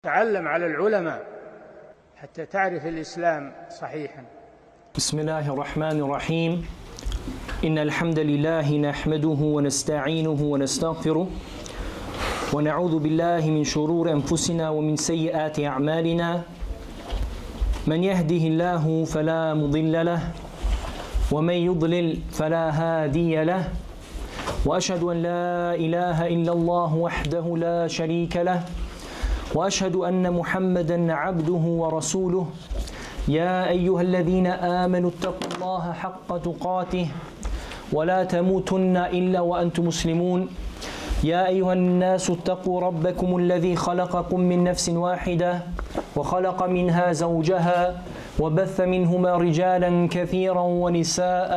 تعلم على العلماء حتى تعرف الإسلام صحيحا. بسم الله الرحمن الرحيم. إن الحمد لله نحمده ونستعينه ونستغفره ونعوذ بالله من شرور أنفسنا ومن سيئات أعمالنا. من يهده الله فلا مضل له ومن يضلل فلا هادي له وأشهد أن لا إله إلا الله وحده لا شريك له وأشهد أن محمدًا عبده ورسوله. يا أيها الذين آمنوا اتقوا الله حق تقاته ولا تموتن إلا وأنتم مسلمون. يا أيها الناس اتقوا ربكم الذي خلقكم من نفس واحدة وخلق منها زوجها وبث منهما رجالا كثيرا ونساء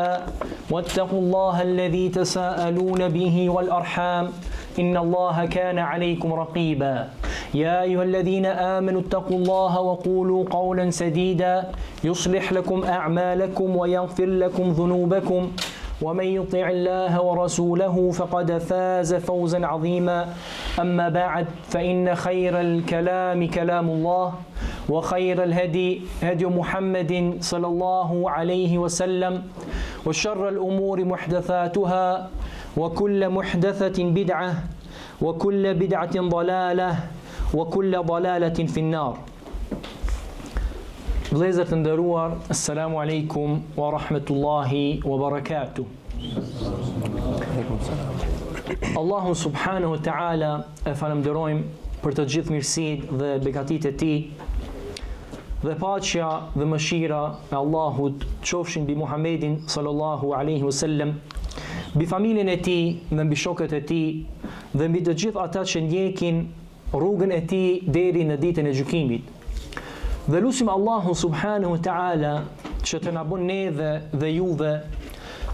واتقوا الله الذي تساءلون به والأرحام إن الله كان عليكم رقيبا. يا أيها الذين آمنوا اتقوا الله وقولوا قولا سديدا يصلح لكم أعمالكم ويغفر لكم ذنوبكم ومن يطع الله ورسوله فقد فاز فوزا عظيما. أما بعد فإن خير الكلام كلام الله وخير الهدي هدي محمد صلى الله عليه وسلم وشر الأمور محدثاتها وكل محدثة بدعة وكل بدعة ضلالة وكل ضلالة في النار. Vëllezër të nderuar, assalamu alaikum wa rahmatullahi wa barakatuh. Allahun subhanahu wa ta'ala e falenderojmë për të gjithë mirësitë dhe begatitë e tij. Dhe paqja dhe mëshira e Allahut qofshin mbi Muhammedin sallallahu alaihi wasallam, mbi familjen e tij dhe mbi shokët e tij dhe mbi të gjithë ata që ndjekin rrugën e tij deri në ditën e gjykimit. Dhe lutim Allahun subhanahu wa ta'ala që të na bën neve dhe juve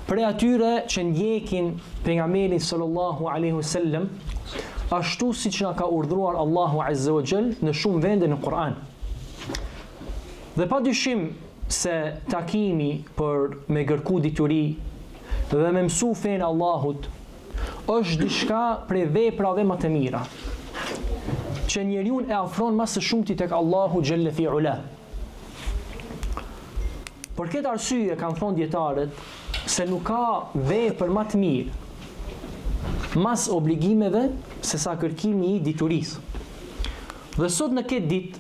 prej atyre që ndjekin pejgamberin sallallahu alaihi wasallam ashtu siç na ka urdhëruar Allahu azza wa jall në shumë vende në Kur'an. Dhe padyshim se takimi për me kërku dituri dhe me mësu fenë Allahut është diçka prej veprave më të mira që njeriu e afron më së shumti tek Allahu xhelle fi ula. Për këtë arsye kanë thonë dietarët se nuk ka vepër më të mirë mas obligimeve se sa kërkimi i diturisë. Dhe sot në këtë ditë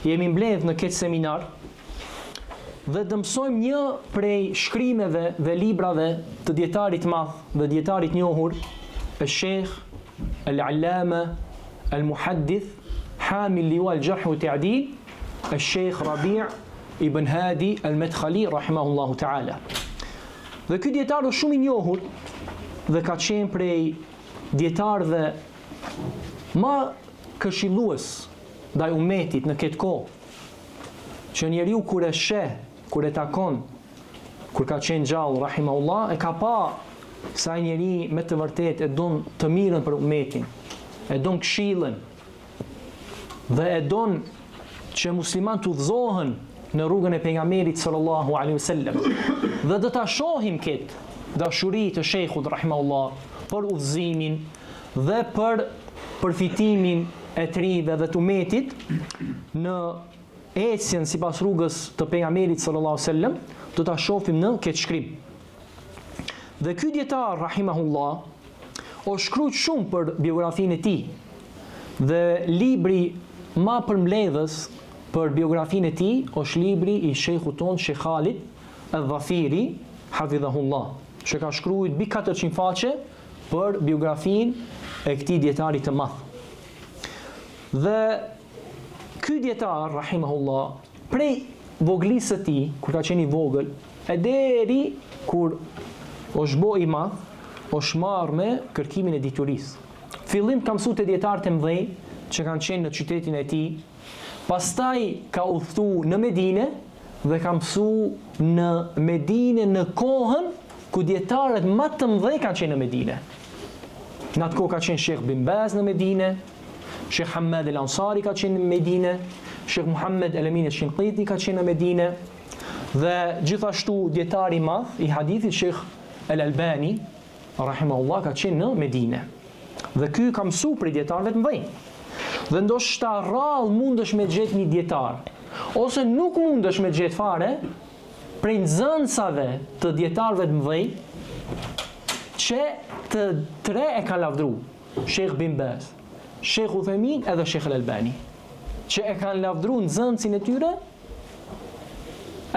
jemi mbledhur në këtë seminar dhe të mësojmë një prej shkrimeve dhe librave të dietarit madh dhe dietarit njohur, Sheikh Al-Allama Al-Muhaddith Hamil Liwa Al-Jarh wa Ta'dil, Sheikh Rabi' Ibn Hadi Al-Madkhali rahimahullahu ta'ala. Dhe ky dietar është shumë i njohur dhe ka qenë prej dietarëve më këshillues ndaj ummetit në këtë kohë, që njeriu kur e sheh, kur e takon, kur ka qenë gjallë rahimahullah, e ka pa se ai njeri me të vërtetë e don të mirën për ummetin, e don këshillën dhe e don që musliman të udhëzohen në rrugën e pejgamberit sallallahu alaihi wasallam. Dhe do ta shohim këtë dashuri të shejkhut rahimahullah për udhëzimin dhe për përfitimin e trive dhe të ummetit në ecjen sipas rrugës të pejgamberit sallallahu alaihi wasallam, do ta shohim në këtë shkrim. Dhe ky dietar rahimahullah o shkruaj shumë për biografinë e tij. Dhe libri më përmbledhës për biografinë e tij është libri i shejkhut ton Sheikh Khalid Al-Dhafiri hafidhahullah, që ka shkruar mbi 400 faqe për biografinë e këtij dietari të madh. Dhe ky dietar rahimahullah prej voglisë së tij, kur ka qenë i vogël, e deri kur është bo i madh, është marrë me kërkimin e diturisë. Fillim ka mësuar te dietarët e mëdhenj që kanë qenë në qytetin e tij, pastaj ka udhëtuar në Medinë dhe ka mësuar në Medinë në kohën ku dietarët më të mëdhenj kanë qenë në Medinë. Në atë kohë ka qenë Sheikh Bin Baz në Medinë, Sheikh Hamad Al-Ansari ka qenë në Medinë, Sheikh Muhammad Al-Amin Al-Shinqiti ka qenë në Medinë dhe gjithashtu dietari i madh i hadithit Sheikh Al-Albani rahimahullah ka qenë në Medinë. Dhe ky ka mësuar për dietarëve të mëdhenj. Dhe ndoshta rrallë mundesh me gjetë një dietar, ose nuk mundesh me gjetë fare prej nxënësave të dietarëve të mëdhenj, që të tre e kanë lavdru, Sheikh Bin Baz, Sheikh Uthaymin edhe Sheikh Al-Albani, që e kanë lavdru nxënësin e tyre,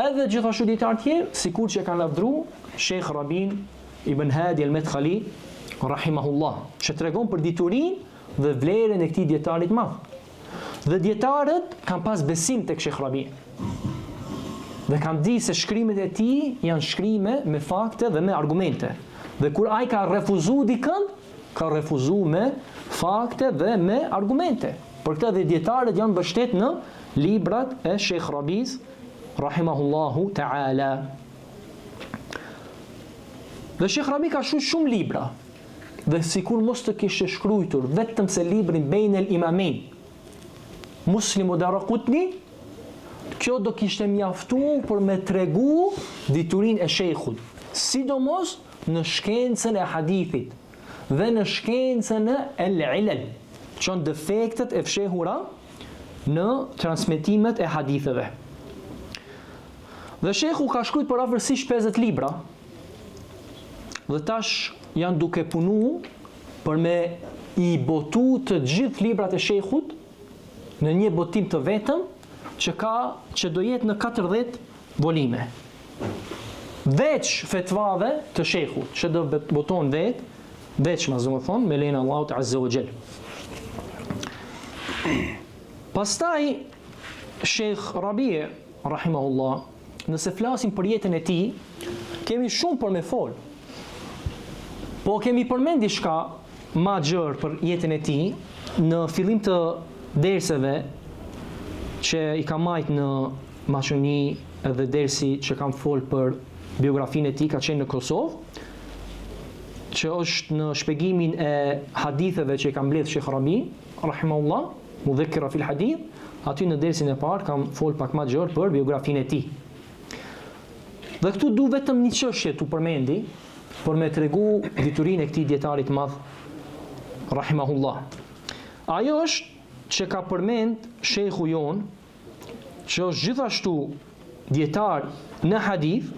edhe gjithashtu dietar tjerë, sikur që e kanë lavdru Sheikh Rabin Ibn Hadi Al-Madkhali rahimahullah, që tregon për diturinë dhe vlerën e këtij dietarit madh. Dhe dietarët kanë pas besim tek Sheikh Rabi. Dhe kanë di se shkrimet e tij janë shkrime me fakte dhe me argumente. Dhe kur ai ka refuzuar dikën, ka refuzuar me fakte dhe me argumente. Për këtë dhe dietarët janë mbështet në librat e Sheikh Rabis rahimahullahu ta'ala. Dhe Sheikh Rabi ka shumë libra. Dhe sikur mos të kishte shkruar vetëm se librin Bejn el Imamin, Muslim u Daraqutni, kjo do kishte mjaftuar për me tregu diturinë e shejkhut, sidomos në shkencën e hadithit dhe në shkencën e el-ilal, që janë defektet e fshehura në transmetimet e haditheve. Dhe shejkhu ka shkruar për afërsisht 50 libra. Dhe tash janë duke punu për me i botu të gjithë librat e shejkhut në një botim të vetëm që do jetë në 40 volime. Veç fetvave të shejkhut, që do boton veç me lejnë Allahut Azza wa Jall. Pastaj Sheikh Rabi rahimahullah, nëse flasim për jetën e tij, kemi shumë për me fol. Po kemi përmend diçka ma gjërë për jetën e tij në fillim të derseve që i kam marrë në Maqedoni, edhe dersi që kam fol për biografinë e tij ka qenë në Kosovë, që është në shpjegimin e haditheve që i kam mbledh Sheikh Rabi rahimahullah, mudhakkira fil hadith, aty në dersin e parë kam fol pak ma gjërë për biografinë e tij. Dhe këtu du vetëm një çështje tu përmendi për me tregu diturinë e këtij dietarit madh rahimahullah. Ajo është që ka përmend shejkhu jon, që është gjithashtu dietar në hadith,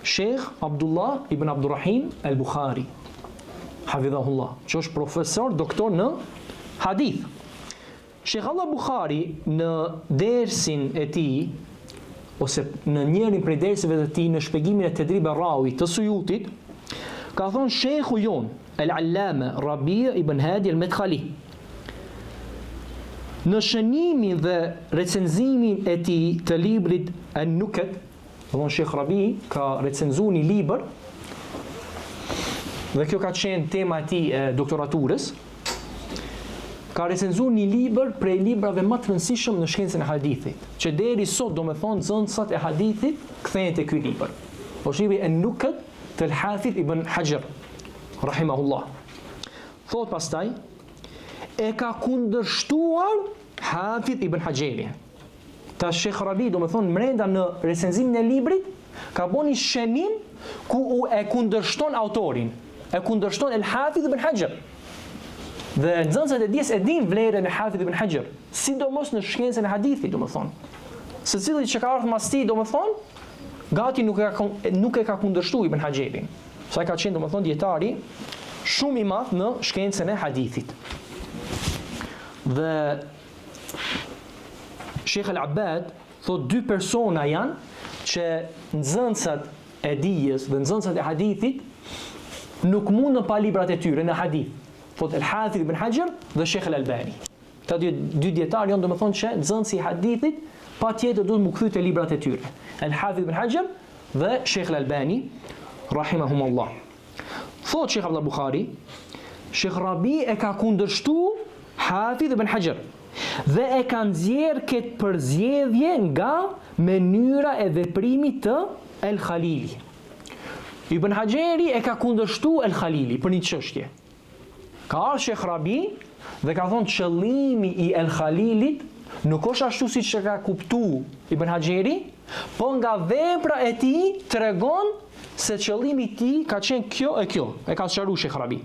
Sheikh Abdullah ibn Abdurrahim al-Bukhari, hafidhahullah, që është profesor, doktor në hadith. Sheikh Allah Bukhari në dersin e tij, ose në njërin prej derseve të tij në shpjegimin e Tedrib ar-Rawi të Suyutit, ka thonë shejkhu jon, al-Allama Rabi ibn Hadi al-Madkhali, në shënimin dhe recenzimin e tij të librit An-Nukat, thonë Sheikh Rabi ka recenzuar një libër, dhe kjo ka qenë tema e tij e doktoraturës, ka recenzuar një libër prej librave më të rëndësishëm në shkencën e hadithit, që deri sot domethënë nxënësat e hadithit kthehen te ky libër. Po shihni An-Nukat të Al-Hafidh Ibn Hajar rahimahullah. Thot pastaj, e ka kundërshtuar Hafidh Ibn Hajeri. Ta Sheikh Rabi domethënë brenda në recenzimin e librit ka bënë një shënim ku e kundërshton autorin, e kundërshton Al-Hafidh Ibn Hajar. Dhe nxënësat e dijes e din vlerën e Hafidh Ibn Hajar, sidomos në shkencën e hadithit domethënë. Secili që ka ardhur mas tij domethënë, gati nuk e ka kundërshtuar Ibn Hajerin. Sa ka qenë domethënë dietari shumë i madh në shkencën e hadithit. Dhe Sheikh Al-Abbad thot dy persona janë që nxënësat e dijes dhe nxënësat e hadithit nuk mundën pa librat e tyre në hadith. Thot Al-Hafidh Ibn Hajar dhe Sheikh Al-Albani. Këta dy dietarë janë domethënë që nxënësi i hadithit patjetër duhet mu kthy te librat e tyre. Al-Hafidh Ibn Hajar dhe Sheikh Al-Albani rahimahumullah. Thot Sheikh Abdullah Bukhari, Sheikh Rabi e ka kundërshtuar Hafidh Ibn Hajar dhe e ka nxjerr këtë përzgjedhje nga mënyra e veprimit të El-Khalili. Ibn Hajeri e ka kundërshtuar El-Khalili për një çështje. Ka ardhur Sheikh Rabi dhe ka thonë qëllimi i El-Khalilit nuk është ashtu siç e ka kuptuar Ibn Hajeri, po nga vepra e tij tregon se qëllimi i tij ka qenë kjo e kjo. E ka sqaruar Sheikh Rabi.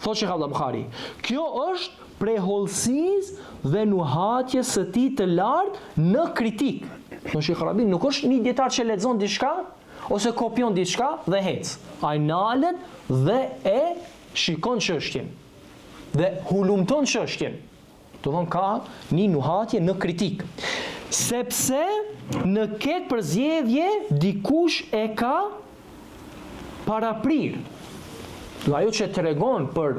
Thotë Sheikh Abdullah Bukhari, kjo është prej hollësisë dhe nuhatjes së tij të lartë në kritik. Në Sheikh Rabi nuk është një dietar që lexon diçka ose kopjon diçka dhe hec. Ai nalet dhe e shikon çështjen dhe hulumton çështjen. Do thonë ka një nuhatje në kritik. Sepse në këtë përzgjedhje dikush e ka paraprir. Ajo që tregon për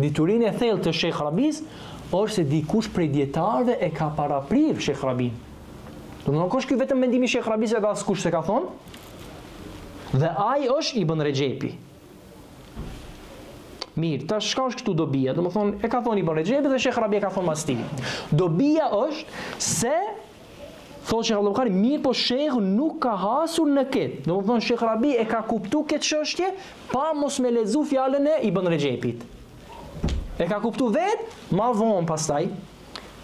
diturinë e thellë të Sheikh Rabis është se dikush prej dietarëve e ka paraprir Sheikh Rabin. Do të thonë ky vetëm mendimi i Sheikh Rabis edhe askush se ka thonë. Dhe ai është Ibn Rexhepi. Mirë, tash çka është këtu dobia? Do të thonë e ka thonë Ibn Rexhepi dhe Sheikh Rabi e ka thonë mas tij. Dobia është se thotë Sheikh Al-Bukhari, mirë po Sheikhu nuk ka hasur në këtë. Do të thonë Sheikh Rabi e ka kuptuar këtë çështje pa mos me lexu fjalën e Ibn Rexhepit. E ka kuptuar vetë ma vonë pastaj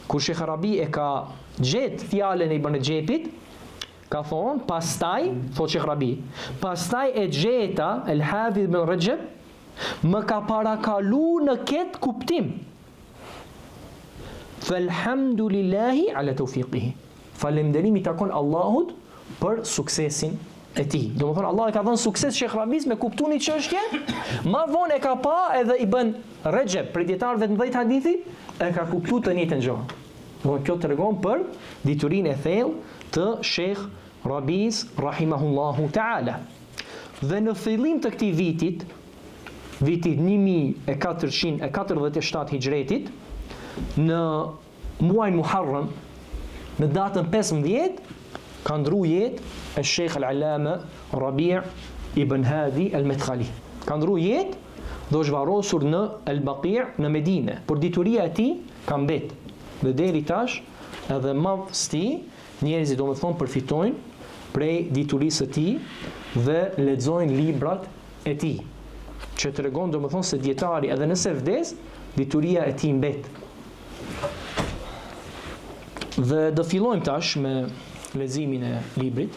kur Sheikh Rabi e ka gjetë fjalën e Ibn Rexhepit, ka thonë pastaj, thotë Sheikh Rabi, pastaj e gjeta El-Hafidh Ibn Rajab më ka parakalu në këtë kuptim. Falhamdulillahi ala tawfiqihi. Falënderimi takon Allahut për suksesin e tij. Domethënë Allah e ka dhënë sukses Sheikh Rabis me kuptuar një çështje, më vonë e ka pa edhe Ibn Rajab, për dietarëve të mëdhtë hadithi, e ka kuptuar të njëjtën gjë. Domethënë kjo tregon për diturinë e thellë të Sheikh Rabis rahimahullahu taala. Dhe në fillim të këtij vitit 1447 hijretit, në muajin Muharram, në datën 15, ka ndru jetë e Sheikh Al-Allama Rabi' ibn Hadi Al-Madkhali. Ka ndru jetë dhe është varrosur në Al-Baqi' në Medinë, por dituria e tij ka mbet. Dhe deri tash edhe madhësti njerëzit domethënë përfitojnë prej diturisë së tij dhe lexojnë librat e tij, që tregon domethënë se dietari edhe nëse vdes, dituria e tij mbet. Dhe do fillojmë tash me leximin e librit.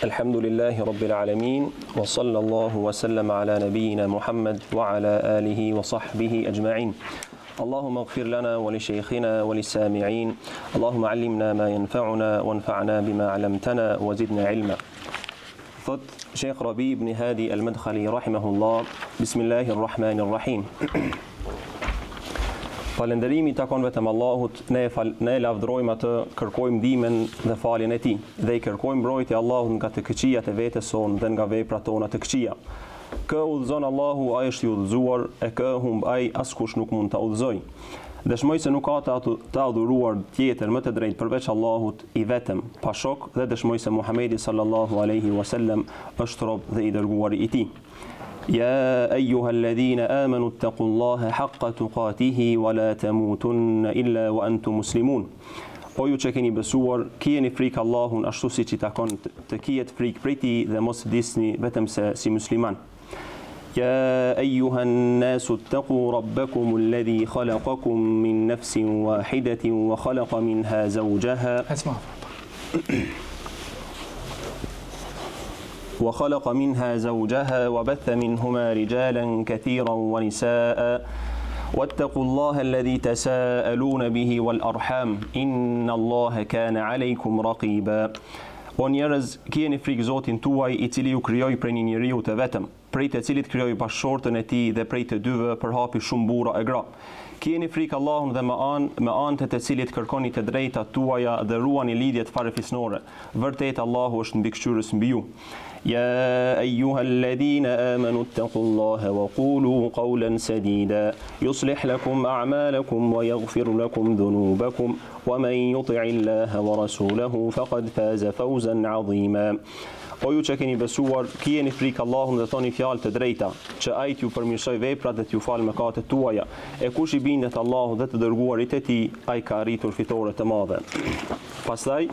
Alhamdulillahi Rabbil Alamin, wa sallallahu wa sallama ala nabiyyina Muhammad wa ala alihi wa sahbihi ajma'in. Allahumma ighfir lana wa li shaykhina wa li sami'in. Allahumma allimna ma yanfa'una wanfa'na bima 'allamtana wa zidna ilma. Thot Sheikh Rabi ibn Hadi Al-Madkhali rahimahullah, Bismillahir Rahmanir Rahim. Falënderimi takon vetëm Allahut, ne lavdërojmë atë, kërkojmë ndihmën dhe faljen e tij, dhe i kërkojmë mbrojtje Allahut nga të këqijat e vetes sonë dhe nga veprat tona të këqija. Kë udhëzon Allahu, ai është i udhëzuar, e kë humb ai, askush nuk mund ta udhëzojë. Dëshmoj se nuk ka të adhuruar tjetër më të drejtë përveç Allahut i vetëm, pa shok, dhe dëshmoj se Muhamedi sallallahu alaihi wasallam është rob dhe i dërguari i tij. Ya ayyuhalladhina amanu ittaqullaha haqqa tuqatihi wa la tamutunna illa wa antum muslimun. O ju që keni besuar, kijeni frikë Allahun ashtu siç i takon të kijet frikë prej tij dhe mos vdisni vetëm se si musliman. يا أيها الناس اتقوا ربكم الذي خلقكم من نفس واحدة وخلق منها زوجها وبث منهما رجالا كثيرا ونساء واتقوا الله الذي تساءلون به والأرحام إن الله كان عليكم رقيبا. O njerëz, kijeni frikë Zotin tuaj, i cili ju krijoi prej një njeriu të vetëm, prej të cilit krijoi bashkëshortën e tij dhe prej të dyve përhapi shumë burra e gra. Kijeni frikë Allahun dhe me anë të cilit kërkoni të drejtat tuaja dhe ruani lidhjet farefisnore. Vërtet Allahu është mbikëqyrës mbi ju. يا أيها الذين آمنوا اتقوا الله وقولوا قولا سديدا يصلح لكم أعمالكم ويغفر لكم ذنوبكم ومن يطع الله ورسوله فقد فاز فوزا عظيما. O ju që keni besuar, kijeni frikë Allahun dhe thoni fjalë të drejta, që ai t'ju përmirësoj veprat dhe t'ju falë mëkatet tuaja. E kush i bindet Allahut dhe të dërguarit e tij, ai ka arritur fitore të madhe. Pastaj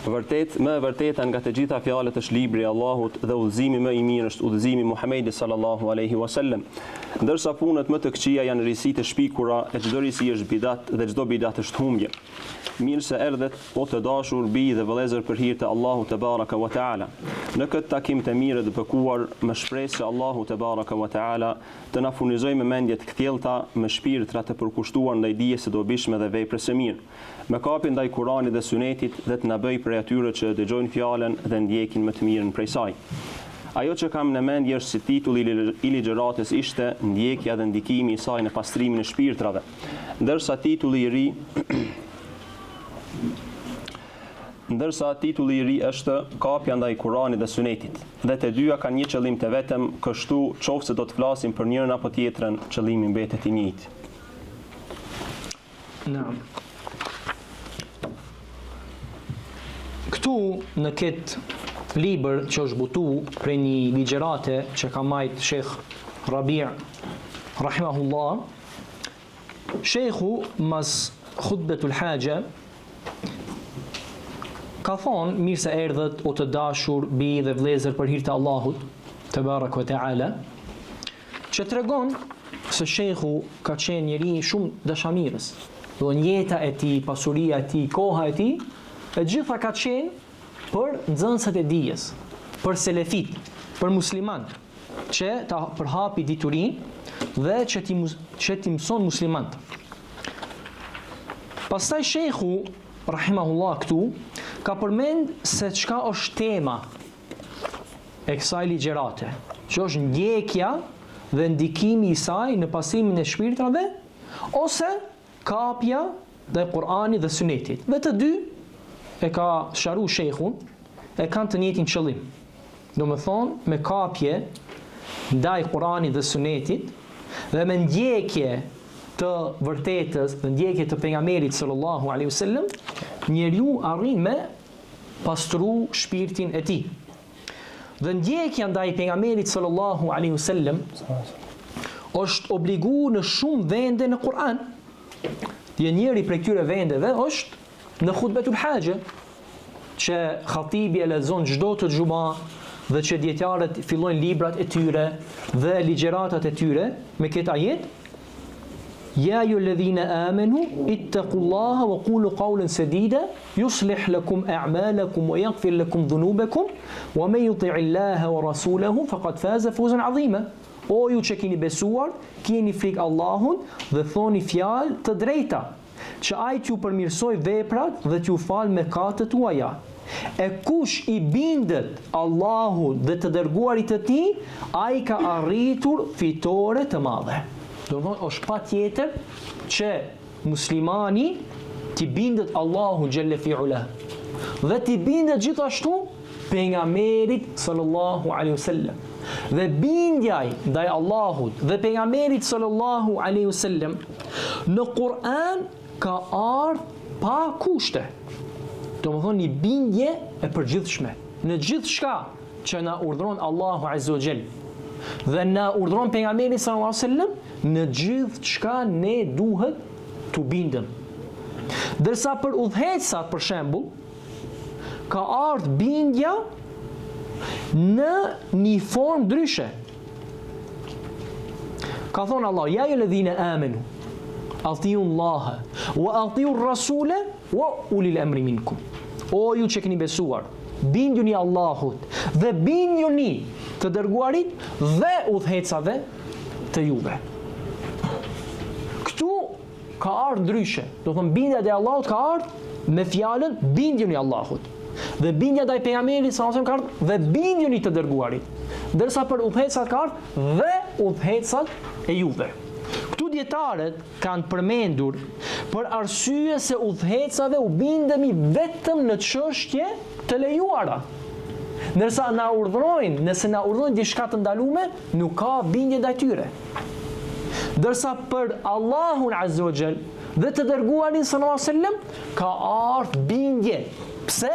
Vërtet, më e vërteta nga të gjitha fjalët është libri i Allahut dhe udhëzimi më i mirë është udhëzimi i Muhamedit sallallahu alaihi wasallam. Ndërsa punët më të këqija janë risi të shpikura, e çdo risi është bidat dhe çdo bidat është humbje. Mirë se erdhet, o të dashur bij dhe vëllezër për hir të Allahut te baraka wa taala. Në këtë takim të mirë dhe bekuar, më shpresoj se Allahu te baraka wa taala të na furnizojë me mendje të kthjellta, me shpirtra të përkushtuar ndaj dijes së dobishme dhe veprës së mirë, me kapje ndaj Kuranit dhe Sunetit dhe të na bëjë prej atyre që dëgjojnë fjalën dhe ndjekin më të mirën prej saj. Ajo që kam në mendje është si titulli i ligjëratës ishte ndjekja dhe ndikimi i saj në pastrimin e shpirtrave, ndërsa titulli i ri është kapja ndaj Kuranit dhe Sunetit. Dhe të dyja kanë një qëllim të vetëm, kështu qoftë se do të flasim për njërin apo tjetrën, qëllimi mbetet i njëjtë. Naam. Këtu në këtë libër që është butu prej një ligjërate që ka majt Sheikh Rabi' rahimahullah, Sheikhu mas khutbetul haja ka thonë, mirë se erdhët o të dashur bij dhe vëllezër për hir të Allahut te baraka ve teala, që tregon se Sheikhu ka qenë njeri shumë dashamirës. Do jeta e tij, pasuria e tij, koha e tij, e gjitha ka qenë për nxënësat e dijes, për selefit, për muslimanët, që ta përhapi diturinë dhe që ti mëson muslimanët. Pastaj Sheikhu rahimahullah këtu ka përmend se çka është tema e kësaj ligjërate, që është ndjekja dhe ndikimi i saj në pastrimin e shpirtrave ose kapja dhe Kur'anit dhe Sunetit. Dhe të dy e ka sharu Sheikhun, e kanë të njëjtin qëllim. Do më thonë, me kapje ndaj Kur'anit dhe Sunetit dhe me ndjekje të vërtetës dhe ndjekje të pejgamberit sallallahu alaihi wasallam, njeriu arrin me pastru shpirtin e tij. Dhe ndjekja ndaj pejgamberit sallallahu alaihi wasallam është obliguar në shumë vende në Kur'an. Dhe njëri prej këtyre vendeve është në khutbetul haja, që khatibi e lexon çdo të xhuma dhe që dietarët fillojnë librat e tyre dhe ligjëratat e tyre me këtë ajet: Ya ayyuhalladhina amanu ittaqullaha wa qulu qawlan sadida yuslih lakum a'malakum wa yaghfir lakum dhunubakum wa man yuti'illaha wa rasulahu faqad faza fawzan 'azima. O ju që keni besuar, keni frikë Allahun dhe thoni fjalë të drejta, që ai t'ju përmirësoj veprat dhe t'ju fal mëkatet tuaja. E kush i bindet Allahut dhe të dërguarit të tij, ai ka arritur fitore të madhe. Do të thonë, është patjetër që muslimani t'i bindet Allahu xhelle fi'ula dhe t'i bindet gjithashtu pejgamberit sallallahu alaihi wasallam. Dhe bindjaj ndaj Allahut dhe pejgamberit sallallahu alaihi wasallam në Kur'an ka ardhur pa kushte. Do të thonë një bindje e përgjithshme në gjithçka që na urdhëron Allahu azza wa jall dhe na urdhëron pejgamberi sallallahu alaihi wasallam, në gjithçka ne duhet të bindem. Dërsa për udhëheqësat, për shembull, ka ardhur bindja në një formë ndryshe. Ka thonë Allah: Ya ayyuhalladhina amanu atiu Allaha wa atiu rasula wa ulil amri minkum. O ju që keni besuar, binduni Allahut dhe binduni të dërguarit dhe udhëheqësave të juve. Këtu ka ardhur ndryshe. Do thonë, bindja te Allahut ka ardhur me fjalën binduni Allahut. Dhe bindja ndaj pejgamberit sallallahu alajhi wasallam ka ardhur dhe binduni të dërguarit. Ndërsa për udhëheqësat ka ardhur dhe udhëheqësat e juve. Këtu dietarët kanë përmendur për arsye se udhëheqësave u bindemi vetëm në çështje të lejuara. Ndërsa na urdhërojnë, nëse na urdhërojnë diçka të ndaluar, nuk ka bindje ndaj tyre. Ndërsa për Allahun azza wa jall dhe të dërguarin sallallahu alajhi wasallam ka ardhur bindje. Pse?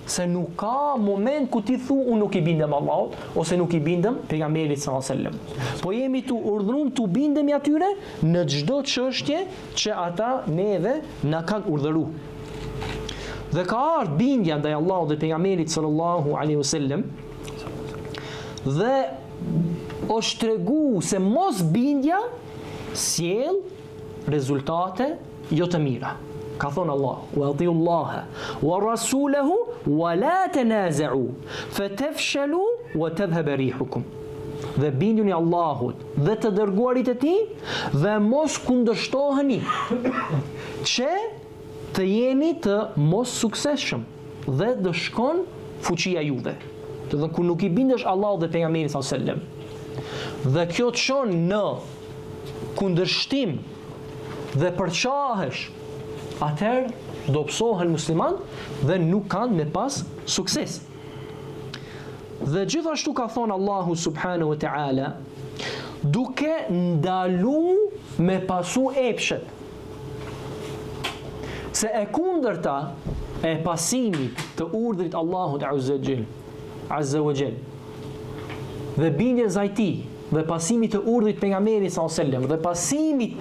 Se nuk ka moment ku ti thu unë nuk i bindem Allahut ose nuk i bindem pejgamberit sallallahu alajhi wasallam. Po jemi tu urdhëruar tu bindemi atyre në çdo çështje që ata neve na kanë urdhëruar. Dhe ka ardhur bindja ndaj Allahut dhe pejgamberit sallallahu alaihi wasallam dhe është tregu se mos bindja sjell rezultate jo të mira. Ka thonë Allah, wa atiu Allaha wa rasulahu wa la tanaza'u fatafshalu wa tadhhab rihukum. Dhe binduni Allahut dhe të dërguarit e tij dhe mos kundërshtoheni që të jeni të mos suksesshëm dhe të shkon fuqia juve. Të dhe ku nuk i bindesh Allahut dhe pejgamberit sallallahu alaihi wasallam dhe kjo të shon në kundërshtim dhe përqahesh, atëherë do psohen musliman dhe nuk kanë me pas sukses. Dhe gjithashtu ka thonë Allahu subhanahu wa ta'ala, duke ndalu me pasu epshet, se e kundërta e pasimit të urdhrit Allahut azza wa jall dhe bindjes ndaj tij dhe pasimit të urdhrit pejgamberit sallallahu alaihi wasallam dhe pasimit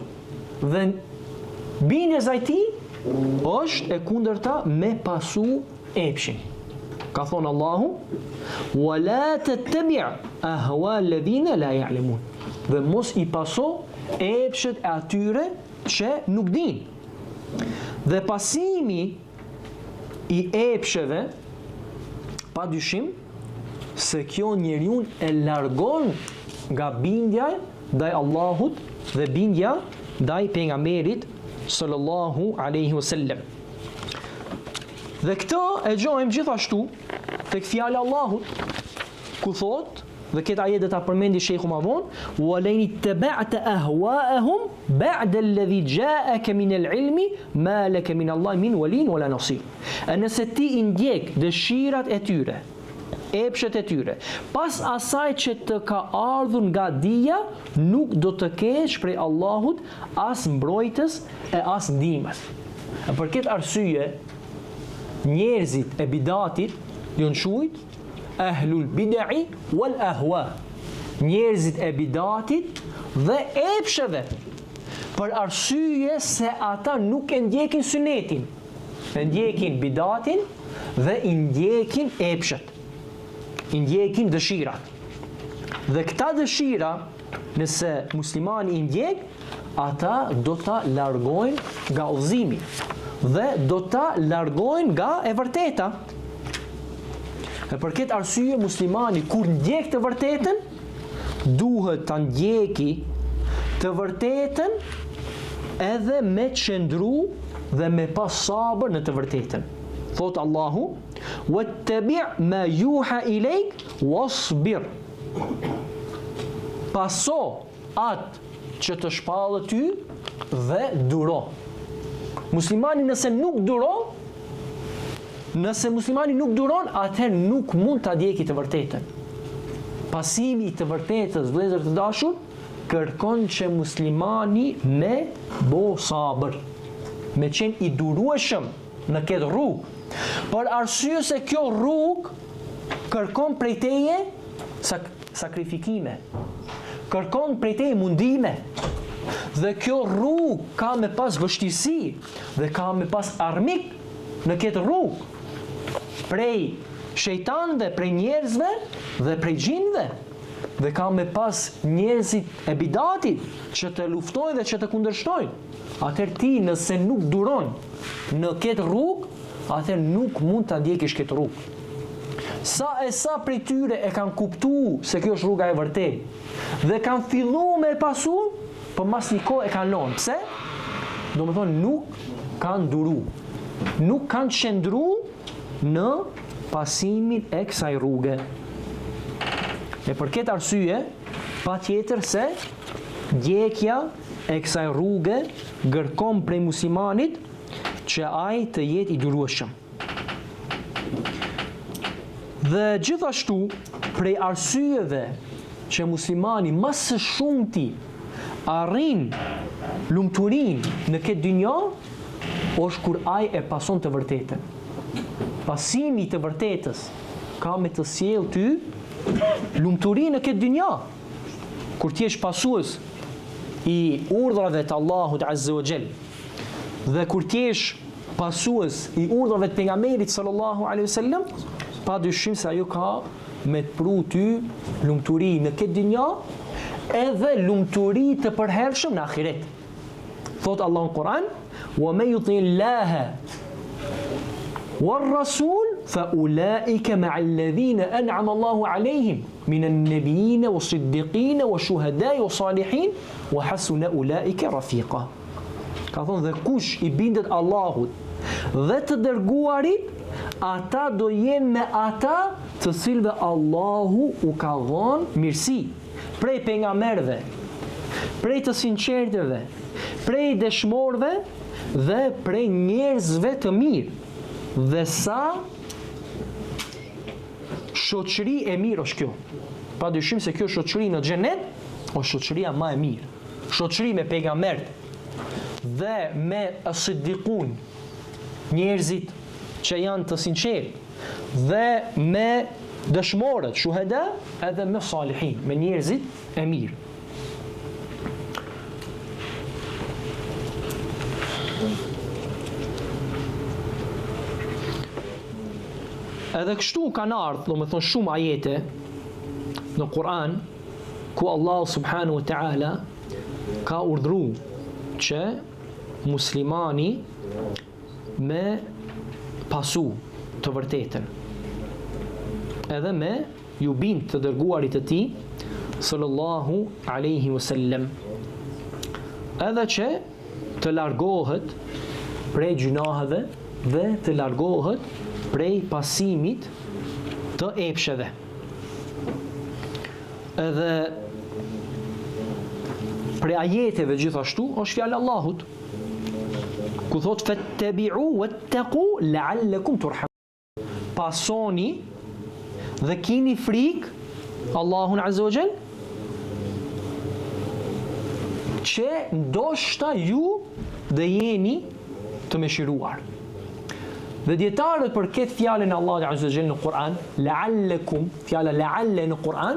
dhe bindjes ndaj tij është e kundërta me pasu epshin. Ka thonë Allahu, wa la tattabi' ahwa alladhina la ya'lamun. Dhe mos i paso epshet e atyre që nuk din. Dhe pasimi i epsheve, pa dyshim, se kjo njeriu e largon nga bindja ndaj Allahut dhe bindja ndaj pejgamberit sallallahu alaihi wasallam. Dhe këto e gjojmë gjithashtu tek fjala Allahut, ku thot, dhe këtë ajet dhe ta përmendi shejhu ma vonë, وَلَيْنِ اتَّبَعْتَ أَهْوَاءَهُمْ بَعْدَ الَّذِي جَاءَكَ مِنَ الْعِلْمِ مَا لَكَ مِنَ اللَّهِ مِنْ وَلِيٍّ وَلَا نَصِيرٍ. E nëse ti i ndjek dëshirat e tyre, epshet e tyre, pas asaj që të ka ardhur nga dija, nuk do të kesh prej Allahut as mbrojtës e as ndihmës. E për këtë arsye, njerëzit e bidatit janë quajtur ahlul bid'i wal ahwa. Njerëzit e bidatit dhe epsheve, për arsye se ata nuk e ndjekin sunetin, e ndjekin bidatin dhe i ndjekin epshet, i ndjekin dëshirat. Dhe këta dëshira, nëse muslimani i ndjek, ata do ta largojnë nga udhëzimi dhe do ta largojnë nga e vërteta. E për këtë arsye muslimani kur ndjek të vërtetën, duhet ta ndjeki të vërtetën edhe me qëndru dhe me pas sabër në të vërtetën. Thot Allahu, wattabi' ma yuha ilayk wasbir. Paso atë që të shpallët ty dhe duro. Muslimani nëse nuk duron, atëherë nuk mund ta ndjeki të vërtetën. Pasimi i të vërtetës, vëllezër të dashur, kërkon që muslimani me bo sabër, me qenë i durueshëm në këtë rrugë, për arsye se kjo rrugë kërkon prej teje sakrifikime, kërkon prej teje mundime, dhe kjo rrugë ka me pas vështirësi dhe ka me pas armik në këtë rrugë, prej shejtanëve, prej njerëzve dhe prej gjinëve, dhe ka me pas njerëzit e bidatit që të luftojnë dhe që të kundërshtojnë. Atëherë ti nëse nuk duron në këtë rrugë, atëherë nuk mund ta ndjekësh këtë rrugë. Sa prej tyre e kanë kuptuar se kjo është rruga e vërtetë dhe kanë filluar me pasu, për mas një kohë e kanë lënë. Pse? Do me thonë nuk kanë duru, nuk kanë qëndru në pasimin e kësaj rruge. E për këtë arsye, pa tjetër se ndjekja e kësaj rruge kërkon prej muslimanit që ai të jetë i durueshëm. Dhe gjithashtu, prej arsyeve që muslimani mas së shumti arrin lumturinë në këtë dynjë, është kur ai e pason të vërtetën. Pasimi të vërtetës ka me të sjellë ty lumturinë në këtë dynjë. Kur ti je pasues i urdhrave të Allahut azza wa jall, dhe kur ti je pasues i urdhave të pejgamberit sallallahu alaihi wasallam, padyshim se ajo ka me të pru ty lumturi në këtë dinja edhe lumturi të përhershëm në ahiret. Thot Allah në Kur'an: "Wa man yuti Allaha war-rasul fa ulaika ma'a alladhina an'ama Allahu 'alayhim min an-nabiyyin was-siddiqin wash-shuhada'i was-salihin wa hasuna ulaika rafiqa." Ka thonë dhe kush i bindet Allahut dhe të dërguarit, ata do jenë me ata të cilëve Allahu u ka dhënë mirësi, prej pejgamberëve, prej të sinqertëve, prej dëshmorëve dhe prej njerëzve të mirë. Dhe sa shoqëri e mirë është kjo. Padyshim se kjo shoqëri në xhenet është shoqëria më e mirë. Shoqëri me pejgamberët dhe me as-siddiqun, njerëzit që janë të sinqertë, dhe me dëshmorët, shuhada, edhe me salihin, me njerëzit e mirë. Edhe kështu kanë ardhur, domethënë shumë ajete në Kur'an ku Allah subhanahu wa ta'ala ka urdhëruar që muslimani me pasu të vërtetën, edhe me ju bind të dërguarit të tij sallallahu alaihi wasallam, edhe që të largohet prej gjunaheve dhe të largohet prej pasimit të epsheve. Edhe prej ajeteve gjithashtu është fjalë Allahut, ku thot fattabi'u wattaqu la'allakum turhamun. Pasoni dhe kini frikë Allahun azza wa jall, që ndoshta ju dhe jeni të mëshiruar. Dhe dietarët për këtë fjalën Allah azza wa jall në Kur'an, la'allakum, fjala la'alla në Kur'an,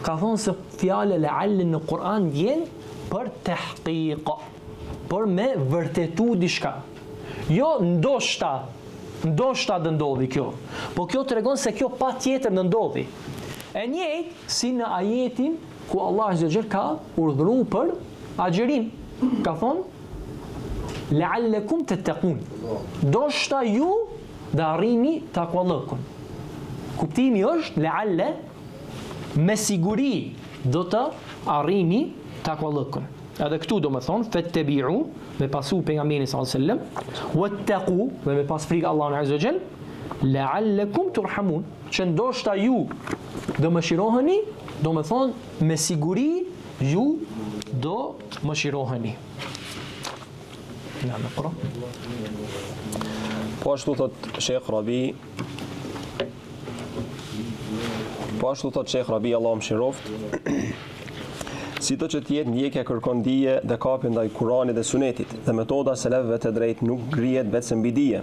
ka thonë se fjala la'alla në Kur'an vjen për tahqiq, për me vërtetu diçka. Jo ndoshta dë ndodhi kjo, po kjo tregon se kjo patjetër do ndodhi. E njëjtë si në ajetin ku Allah azza wa jall ka urdhëruar për agjerim, ka thonë la'allakum tattaqun, ndoshta ju do arrini takvallëkun. Kuptimi është la'alla, me siguri do të arrini takvallëkun. Edhe këtu do më thonë fattabi'u, me pasu pejgamberin sallallahu alaihi wasallam, wattaqu, dhe me pas frikë Allahun azza wa jall, la'allakum turhamun, që ndoshta ju do mëshiroheni, do më thonë me siguri ju do mëshiroheni. Ja, në Po ashtu thot Sheikh Rabi, Allah më shiroft, si të që tjetë ndjekja kërkon dije dhe kapje ndaj Kuranit dhe Sunetit, dhe metoda selefëve të drejtë nuk ngrihet vetëm mbi dije.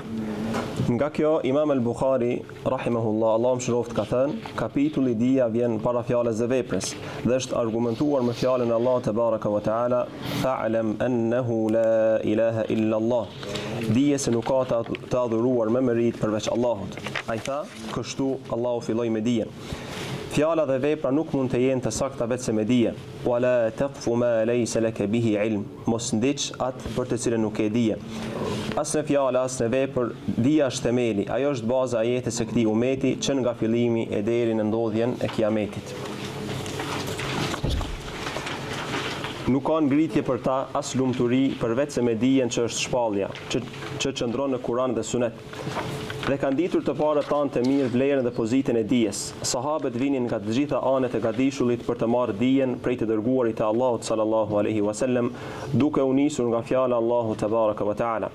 Nga kjo, Imam al-Bukhari, rahimahullah, Allah më shiroft, ka thënë, kapitulli dija vjen para fjalës dhe veprës, dhe është argumentuar me fjalën Allah te baraka wa taala, fa'lam annahu la ilaha illa Allah. Dije se nuk ka të adhuruar me merit përveç Allahut. Ai tha, kështu Allahu filloi me dijen. Fjala dhe vepra nuk mund të jenë të sakta vetëm me dije. Wala taqfu ma laysa laka bihi ilm. Mos ndiq atë për të cilën nuk e dije. As në fjala, as në vepër, dija është themeli. Ajo është baza e jetës së këtij umeti, që nga fillimi e deri në ndodhjen e kiametit. Nuk ka ngritje për ta, as lumturi, përveç se me dijen që është shpallja, që qëndron në Kur'an dhe Sunet. Dhe kanë ditur të parët tanë të mirë vlerën dhe pozitën e dijes. Sahabët vinin nga të gjitha anët e gadishullit për të marrë dijen prej të dërguarit të Allahut sallallahu alaihi wasallam, duke u nisur nga fjala Allahu tabaraka wa taala.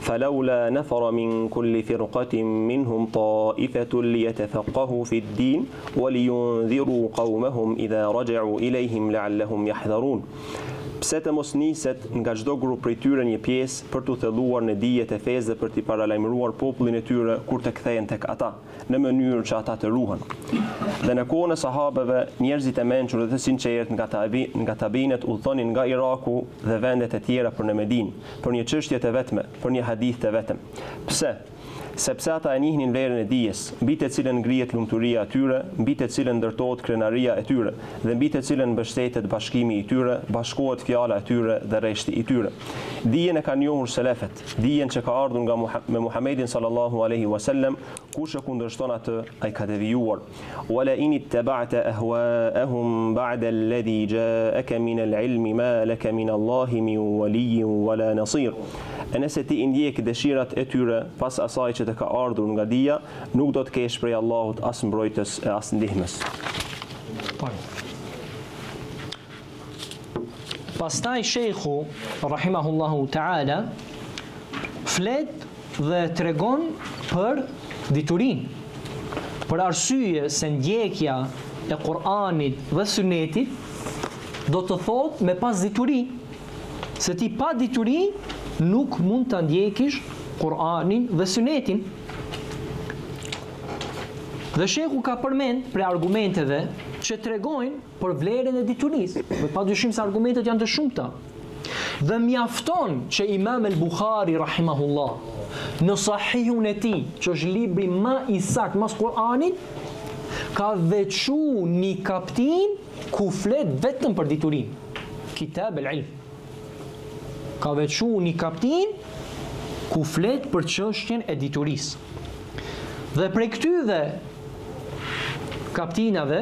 Falawla nafara min kulli firqatin minhum ta'ifatun liyatafaqahu fi ad-din wa liyunziru qawmahum idha raja'u ilayhim la'allahum yahdharun. Pse të mos niset nga çdo grup prej tyre një pjesë për t'u thelluar në dijet e fesë dhe për t'i paralajmëruar popullin e tyre kur të kthehen tek ata, në mënyrë që ata të ruhen. Dhe në kohën e sahabeve, njerëzit e mençur dhe të sinqert nga tabinet udhëtonin nga Iraku dhe vendet e tjera për në Medinë, për një çështje të vetme, për një hadith të vetëm. Pse? Sepse ata e njihnin vlerën e dijes, mbi të cilën ngrihet lumturia e tyre, mbi të cilën ndërtohet krenaria e tyre, dhe mbi të cilën mbështetet bashkimi i tyre, bashkohet fjala e tyre dhe rreshti i tyre. Dijen e kanë njohur selefet, dijen që ka ardhur nga me Muhamedit sallallahu alaihi wasallam, kush e kundërshton atë, ai ka devijuar. Wala in ittaba'ta ahwa'ahum ba'da alladhi ja'aka min al-'ilmi ma laka min Allahi min waliyyin wala nasir. E nëse ti ndjek dëshirat e tyre pas asaj që të ka ardhur nga dija, nuk do të kesh prej Allahut as mbrojtës e as ndihmës. Pastaj shejhu rahimahullahu ta'ala flet dhe tregon për diturinë, për arsye se ndjekja e Kur'anit dhe Sunetit do të thotë me pas dituri, se ti pa dituri nuk mund të ndjekish Kur'anin dhe Sunetin. Dhe shehu ka përmend për argumenteve që tregojnë për vlerën e diturisë. Dhe padyshim se argumentet janë të shumta. Dhe mjafton që Imam el-Bukhari rahimahullah në Sahihun e tij, që është libri më i saktë mas Kur'anit, ka veçu një kaptin ku flet vetëm për diturinë. Kitab el-Ilm. Ka veçu një kaptin ku flet për çështjen e diturisë. Dhe prej këtyre kaptinave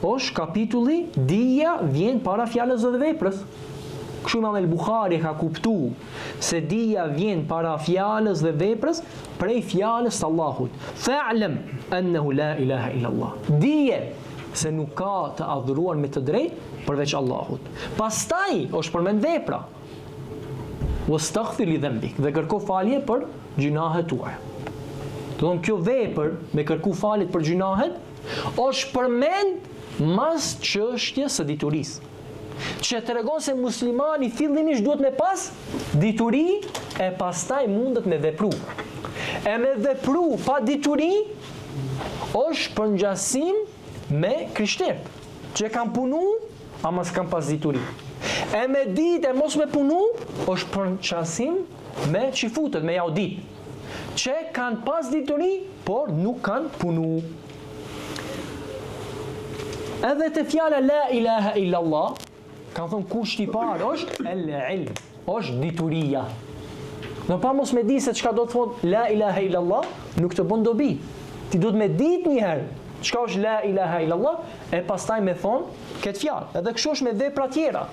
është kapitulli dija vjen para fjalës dhe veprës. Kështu Imam el-Bukhari ka kuptuar se dija vjen para fjalës dhe veprës prej fjalës së Allahut. Fa'lam annahu la ilaha illa Allah. Dije se nuk ka të adhuruar me të drejtë përveç Allahut. Pastaj është përmend vepra. Wastaghfir li dhanbik, dhe kërko falje për gjunahet tuaja. Do të thonë kjo vepër me kërku falje për gjunahet është përmend mas çështjes së diturisë. Që tregon se muslimani fillimisht duhet me pas dituri e pastaj mundet me vepru. E me vepru pa dituri është përngjasim me krishterët, që kanë punu ama s'kan pas dituri. E me ditë e mos me punu është përngjasim me çifutët, me jaudit, që kanë pas dituri por nuk kanë punu. Edhe te fjala la ilaha illa Allah, kanë thonë kushti i parë është el-ilm, është dituria. Në pa mos me di se çka do të thotë la ilaha illa Allah, nuk të bën dobi. Ti duhet me ditë një herë çka është la ilaha illa Allah e pastaj me thonë këtë fjalë. Edhe kështu është me vepra tjera.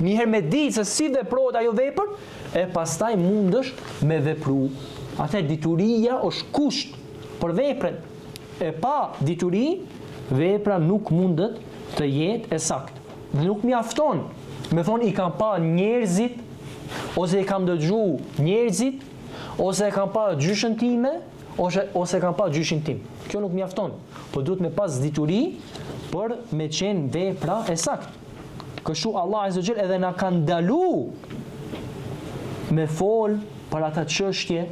Një herë me ditë se si veprohet ajo vepër e pastaj mundesh me vepru. Atë dituria është kusht për veprën. E pa dituri, vepra nuk mundet të jetë e saktë. Nuk mjafton me thonë i kam pa njerëzit, ose i kam dëgju njerëzit, ose e kam pa gjyshën time, ose kam pa gjyshin tim. Kjo nuk mjafton, por duhet me pas dituri për me qenë vepra e saktë. Kështu Allah Azza wa Jall edhe na ka ndalu me fol për ata çështje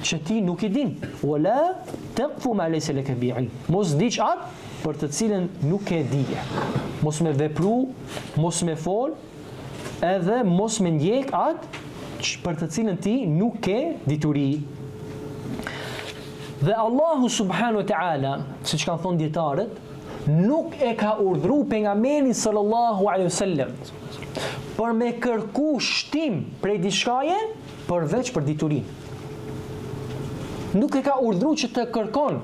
që ti nuk i din. Wala taqfu ma laysa laka bi'ilm. Mos diç atë për të cilën nuk e dije. Mos me vepru, mos me fol, edhe mos me ndjek atë për të cilën ti nuk ke dituri. Dhe Allahu subhanahu wa ta'ala, siç kanë thonë dietarët, nuk e ka urdhëruar pejgamberin sallallahu alaihi wasallam për me kërku shtim prej diçkaje përveç për diturinë. Nuk e ka urdhëruar që të kërkon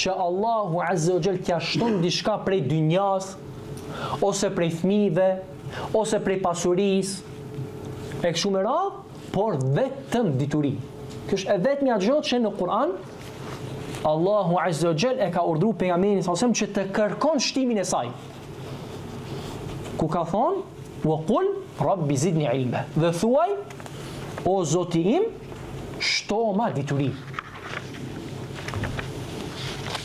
që Allahu azza wa jall t'ia shton diçka prej dynjas, ose prej fëmijëve, ose prej pasurisë, e kështu me radhë, por vetëm dituri. Kjo është e vetmja gjë që në Kur'an Allahu azza wa jall e ka urdhëruar pejgamberin sallallahu alaihi wasallam që të kërkon shtimin e saj. Ku ka thonë: "Wa qul rabbi zidni ilma." Dhe thuaj: "O Zoti im, shto ma dituri."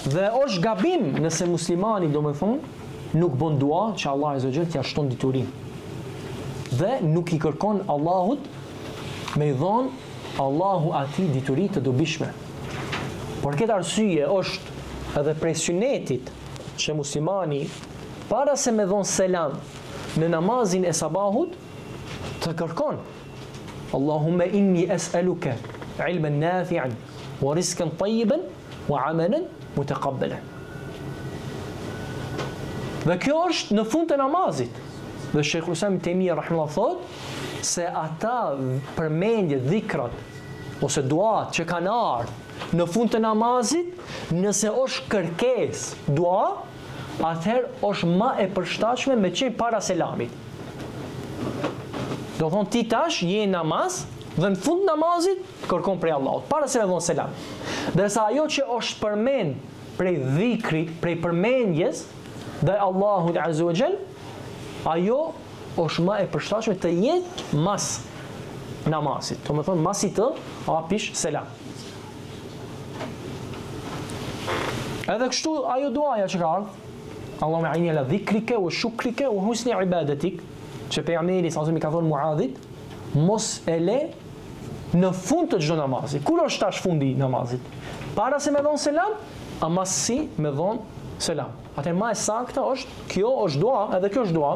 Dhe është gabim nëse muslimani, domethënë, nuk bën dua që Allah azza wa jall t'ia shton diturinë. dhe nuk i kërkon Allahut me i dhonë Allahu ati dituri të dobishme. Por këtë arsye është edhe prej sunetit që muslimani para se me dhonë selam në namazin e sabahut të kërkon Allahumme inni es'aluke ilmen nafi'an wa rizqan tayyiban wa amalan mutaqabbalan. Dhe kjo është në fund të namazit. Dhe Sheikhul Islam Ibn Taymija rahimahullah thot se ata përmendje, dhikrat ose duat që kanë ardhur në fund të namazit, nëse është kërkesë dua, atëherë është më e përshtatshme me qenë para selamit. Do thonë ti tash je në namaz dhe në fund namazit kërkon prej Allahut, para se me dhonë selam. Dërsa ajo që është përmend prej dhikrit, prej përmendjes dhe Allahut Azza wa Jall, ajo është më e përshtatshme të jetë mas namazit. Do të thonë masi të hapish selam. Edhe kështu ajo duaja që ka ardhur, Allahumma a'inni ala dhikrike wa shukrike wa husni ibadatik, që pejgamberi sa i ka thonë Muadhit, mos e le në fund të çdo namazi. Kur është tash fundi i namazit? Para se me dhon selam, ama si me dhon selam. Atë më e saktë është kjo është dua, edhe kjo është dua.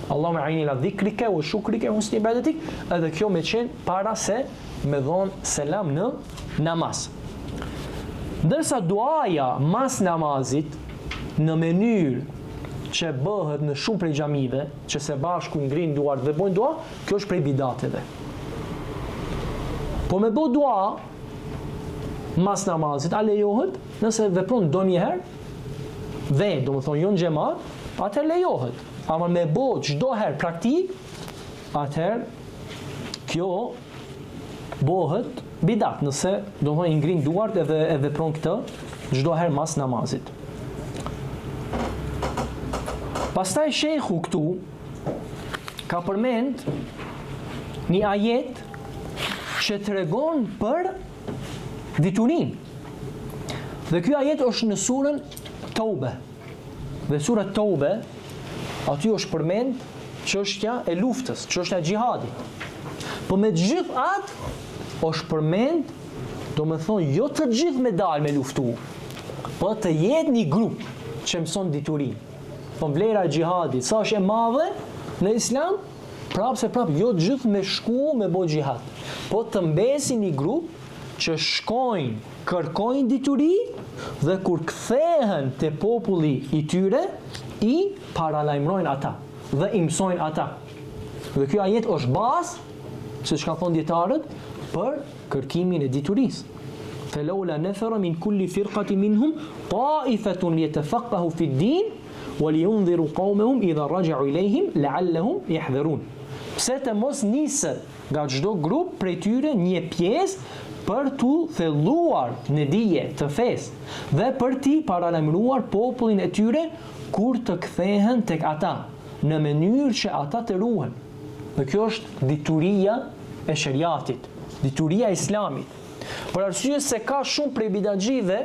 Allahumma a'inni ala dhikrike wa shukrike wa husni ibadatik, edhe kjo me qenë para se me dhon selam në namaz. Ndërsa duaja mas namazit në mënyrë që bëhet në shumë prej xhamive, që se bashku ngrin duart dhe bojnë dua, kjo është prej bidateve. Po me bë dua mas namazit, a lejohet nëse vepron ndonjëherë dhe do të thonë jo në xhamat, atëherë lejohet. Ama me bë çdo herë praktik, atëherë kjo bëhet bidat, nëse do të thonë i ngrin duart edhe e vepron këtë çdo herë mas namazit. Pastaj shejhu këtu ka përmend një ajet që tregon për diturinë. Dhe ky ajet është në surën Taube. Dhe sura Taube aty është përmend çështja e luftës, çështja e xhihadit. Po me gjithë atë është përmend, do me thonë, jo të gjithë me dalë me luftu, po të jetë një grup që mëson diturinë. Po vlera e xhihadit, sa është e madhe në Islam, prapë se prapë jo gjithë me shku me bo xhihad, po të mbesin një grup që shkojnë, kërkojnë dituri dhe kur kthehen te populli i tyre, i paralajmërojnë ata dhe i mësojnë ata. Dhe kjo ajet është bazë, siç kanë thonë dietarët, për kërkimin e diturisë. Felaula nafara min kulli firqatin minhum ta'ifatun liyatafaqahu fi ad-din wa liyunziru qawmahum idha raja'u ilayhim la'allahum yahdharun. Pse të mos niset nga çdo grup prej tyre një pjesë për tu thelluar në dije të fesë dhe për ti paralajmëruar popullin e tyre kur të kthehen tek ata në mënyrë që ata të ruhen. Dhe kjo është dituria e shariatit, dituria e islamit. Për arsye se ka shumë prej bidaxhive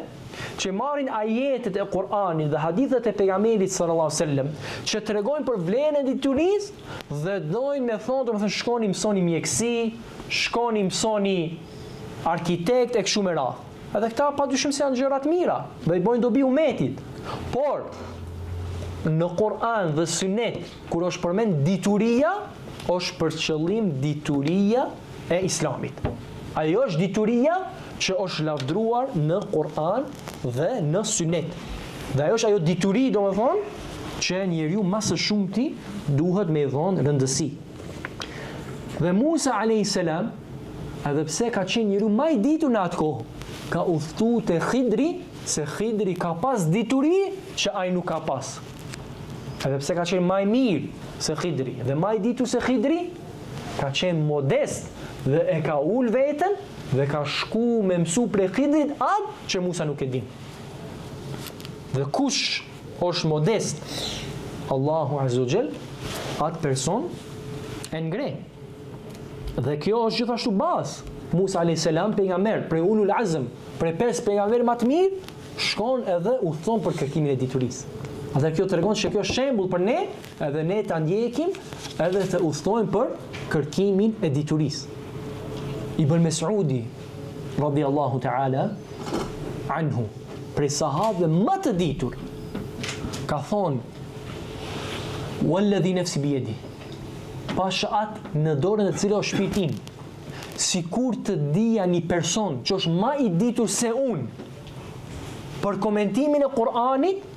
që marrin ajetet e Kur'anit dhe hadithet e pejgamberit sallallahu alaihi wasallam që tregojnë për vlerën e diturisë dhe dojnë me thonë, domethënë shkoni mësoni mjeksi, shkoni mësoni arkitekt e kështu me radhë. Edhe këta padyshim se janë gjëra të mira dhe i bojnë dobi umetit. Por në Kur'an dhe Sunet kur është përmend dituria, është për qëllim dituria e Islamit. Ajo është dituria që është lavdruar në Kur'an dhe në Sunet. Dhe ajo është ajo dituri, domethënë, që njeriu më së shumti duhet me dhënë rëndësi. Dhe Musa alayhis salam, edhe pse ka qenë njeriu më i ditur në atë kohë, ka udhëtuar te Khidri, se Khidri ka pas dituri që ai nuk ka pas. Edhe pse ka qenë më i mirë se Khidri dhe më i ditur se Khidri, ka qenë modest dhe e ka ul veten dhe ka shku me mësu prej Khidrit atë që Musa nuk e din. Dhe kush është modest, Allahu Azza wa Jall, atë person e ngre. Dhe kjo është gjithashtu bazë. Musa alayhis salam, pejgamber prej ulul azm, prej 5 pejgamberë më të mirë, shkon edhe u thon për kërkimin e diturisë. Atë kjo tregon se kjo është shembull për ne, edhe ne ta ndjekim, edhe të udhtojmë për kërkimin e diturisë. Ibn Mes'udi radhiyallahu ta'ala anhu, prej sahabëve më të ditur, ka thonë: "Walladhi nafsi biyadi", pashat në dorën e cilës është shpirti im, sikur të dija një person që është më i ditur se unë për komentimin e Kur'anit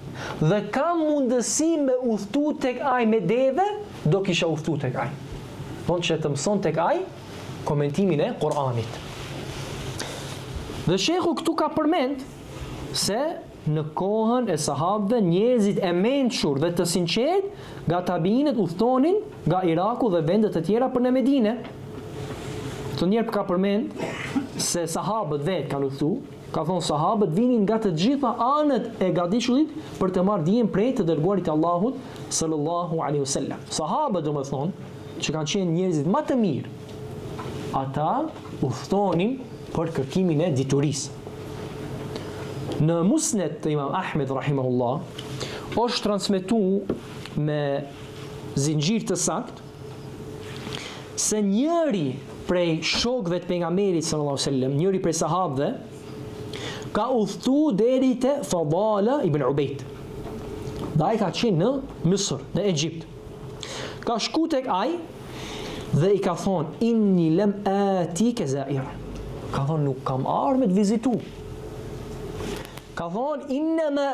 dhe kam mundësi me udhtu tek ai me deve, do kisha udhtu tek ai. Thonë që të mëson tek ai komentimin e Kur'anit. Dhe shekhu këtu ka përmend se në kohën e sahabëve njerëzit e mençur dhe të sinqert nga tabiinët udhtonin nga Iraku dhe vende të tjera për në Medinë. Të njerë ka përmend se sahabët vetë kanë udhtu, ka thonë sahabët vinin nga të gjitha anët e gadishullit për të marrë dijen prej të dërguarit Allahut sallallahu alaihi wasallam. Sahabët, domethënë, që kanë qenë njerëzit më të mirë, ata udhtonin për kërkimin e diturisë. Në Musned të Imam Ahmed rahimahullah është transmetuar me zinxhir të saktë se njëri prej shokëve të pejgamberit sallallahu alaihi wasallam, njëri prej sahabëve, ka udhtu deri te Fadala ibn Ubayd. Dhe ai ka qenë në Misr, në Egjipt. Ka shku tek ai dhe i ka thonë: "Inni lam atika za'ira." Ka thonë: "Nuk kam ardhur me të vizitu." Ka thonë: "Innama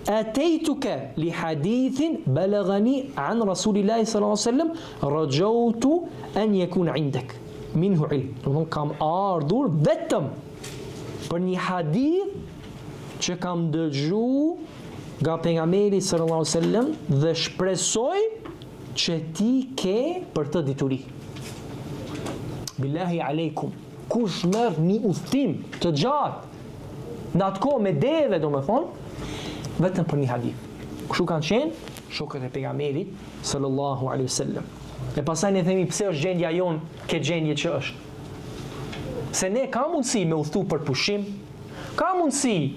atejtuka li hadithin balaghani an Rasulillahi sallallahu alaihi wasallam rajautu an yakuna indak minhu ilm." Do të thonë kam ardhur vetëm për një hadith që kam dëgju nga pejgamberi sallallahu alaihi wasallam dhe shpresoj që ti ke për të dituri. Billahi aleikum, kush merr një udhtim të gjatë në atë kohë me deve, domethënë, vetëm për një hadith. Kështu kanë qenë shokët e pejgamberit sallallahu alaihi wasallam. E pastaj ne themi pse është gjendja jon këtë gjendje që është. Se ne ka mundësi me udhtu për pushim, ka mundësi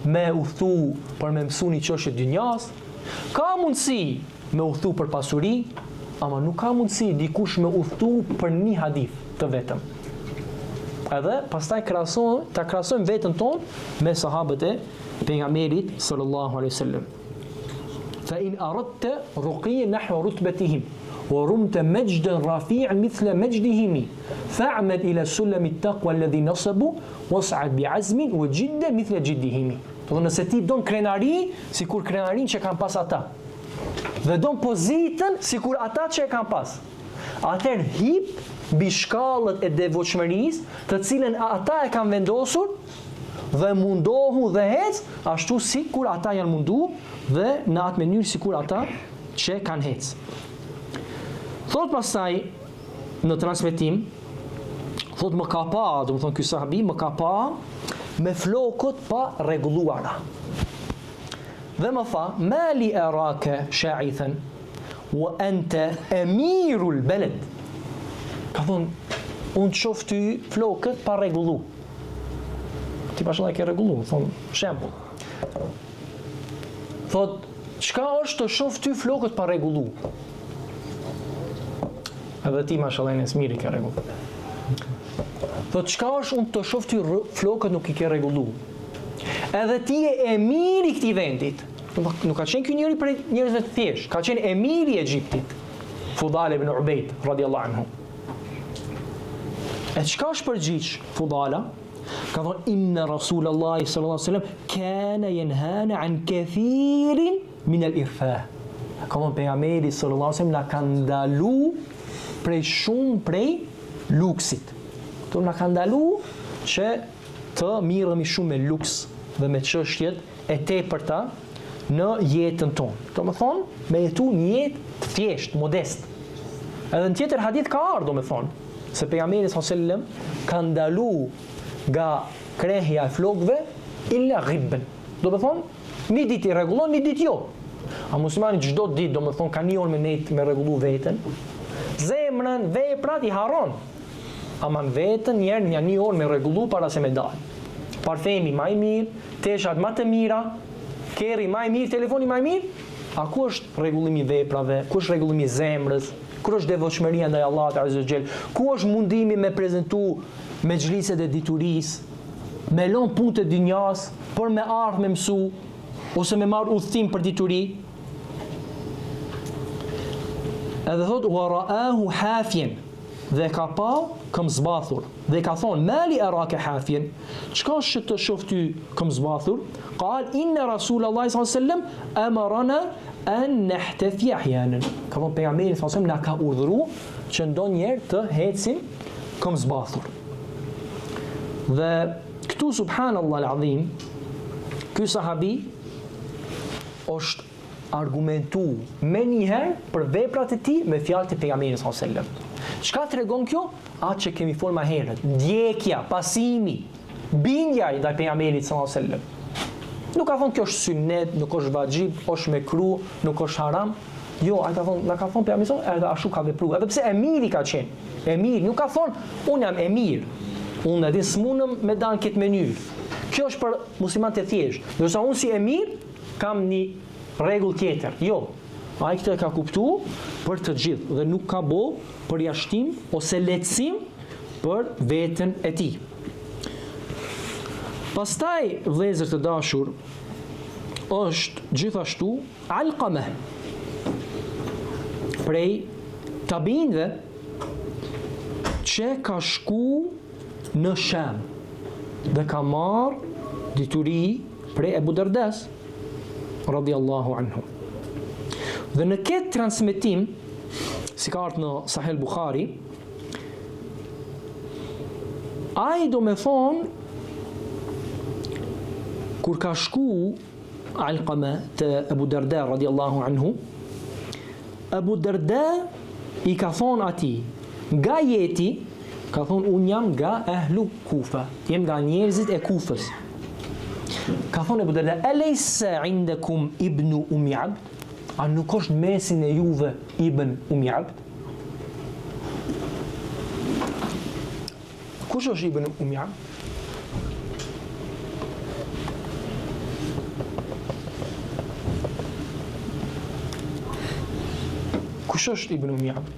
me udhtu për me mësu një çështje dynjas, ka mundësi me udhtu për pasuri, ama nuk ka mundësi dikush me udhtu për një hadith të vetëm. Edhe pastaj ta krahasojmë veten tonë me sahabët e pejgamberit sallallahu alaihi wasallam. Fa in aradta ruqiyan nahwa rutbatihim wa rumta majdan rafi'an mithla majdihim fa'mad ila sulam at-taqwa alladhi nasabu was'ad bi'azmin wa jiddan mithla jiddihim. Do nëse ti don krenari sikur krenarin që kanë pas ata, dhe don pozitën sikur ata që e kanë pas, atëherë hip mbi shkallët e devotshmërisë, të cilën ata e kanë vendosur, dhe mundohu dhe hec ashtu sikur ata janë mundu dhe në atë mënyrë sikur ata që kanë hec. Thot pastaj në transmetim, thot më ka pa, do të thonë ky sahabi më ka pa me flokët pa rregulluara. Dhe më tha: "Mali araka sha'ithan wa anta amirul balad." Ka thonë, unë të shoh ty flokët pa rregullu. Ti pashallah ke rregullu, thonë shembull. Thot, çka është të shoh ty flokët pa rregullu? Edhe ti mashallah në smiri ke rregullu. Thot, çka është unë të shoh ty flokët nuk i ke rregullu? Edhe ti je emiri i këtij vendit. Nuk ka qenë ky njëri prej njerëzve të thjesht, ka qenë emiri i Egjiptit, Fudala ibn Ubayd radhiyallahu anhu. E çka është përgjigj Fudala? Ka thonë: "Inna Rasulullahi sallallahu alaihi wasallam kana yanhana an kathirin min al-irfa." Ka thonë pejgamberi sallallahu alaihi wasallam na ka ndalu prej luksit. Këtu na ka ndalu që të mirëmi shumë me luks dhe me çështjet e tepërta në jetën tonë. Domethënë, me jetu një jetë të thjeshtë, modest. Edhe në tjetër hadith ka ardhur, domethënë, se pejgamberi sallallahu alaihi wasallam ka ndalu nga krehja e flokëve illa ghibben. Domethënë, një ditë i rregullon, një ditë jo. A muslimani çdo ditë domethënë ka një orë me rregullu veten. Zemrën, veprat i harron. Ama në veten janë një orë me rregullu para se me dalë. Parfemi më i mirë, teshat më të mira, kerri më i mirë, telefoni më i mirë? A ku është rregullimi i veprave? Ku është rregullimi i zemrës? Ku është devotshmëria ndaj Allahut Azza wa Jall? Ku është mundimi me prezantu me xhliset e diturisë, me lën punë të dinjas për me ardhmë me mësu ose me marr udhtim për dituri? Edhe thot wa ra'ahu hafien, dhe ka pa këm zbathur, dhe ka thonë mali araka hafien, çka është të shoh ty këm zbathur? Qal inna Rasulullah sallallahu alaihi wasallam amarana an nahtafi ahyanan. Ka thonë pejgamberi sallallahu alaihi wasallam na ka urdhëruar që ndonjëherë të ecim këm zbathur. Dhe këtu subhanallahu alazim, ky sahabi është argumentu me njëherë për veprat e tij me fjalët e pejgamberit sallallahu alaihi wasallam. Çka tregon kjo? Atë që kemi folur më herët, ndjekja, pasimi, bindja ndaj pejgamberit sallallahu alaihi wasallam. Nuk ka thonë kjo është sunnet, nuk është vajxhib, është mekruh, nuk është haram. Jo, ai ka thonë, na ka thonë pejgamberi, edhe ashtu ka vepruar. Edhe pse emir i ka qenë. Emir, nuk ka thonë unë jam emir. Unë edhe s'mundem me dan këtë mënyrë. Kjo është për muslimanët e thjeshtë. Ndërsa unë si emir kam një rregull tjetër. Jo. Ai këtë ka kuptuar për të gjithë dhe nuk ka bë përjashtim ose lehtësim për veten e tij. Pastaj vëllezër të dashur, është gjithashtu Alqama prej tabinëve që ka shku në Sham dhe ka marrë dituri prej Ebu Dardas radhiyallahu anhu. Dhe në këtë transmetim, si ka ardhur në Sahih Buhari, ai do me thonë kur ka shku Alqama te Ebu Darda radhiyallahu anhu, Ebu Darda i ka thonë atij, nga jeti, ka thonë unë jam nga ehlu Kufa, jem nga njerëzit e Kufës. Ka thonë Ebu Darda, alaysa indakum ibnu Ummi Abd? A nuk është mesin e juve ibn Ummi Abd? Kush është ibn Ummi Abd? Kush është ibn Ummi Abd?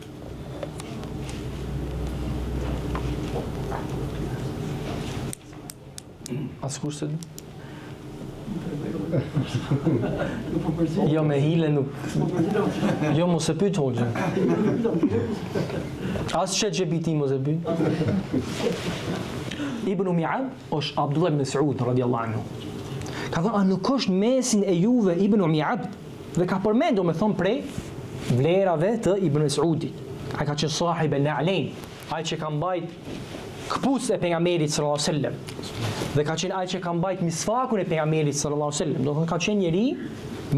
Askush se di? Jo me hile nuk. Jo mos e pyet hoxhën. As çet GPT mos e pyet. Ibn Ummi Abd është Abdullah ibn Mas'ud radhiyallahu anhu. Ka thënë a nuk është mesin e juve Ibn Ummi Abd? Dhe ka përmendur me thon prej vlerave të Ibn Mas'udit. Ai ka qenë sahib al-Na'lain, ai që ka mbajt këpucët e pejgamberit sallallahu alaihi wasallam. Dhe ka qenë ai që ka mbajt misfakun e pejgamberit sallallahu alaihi wasallam. Do të thonë ka qenë njeri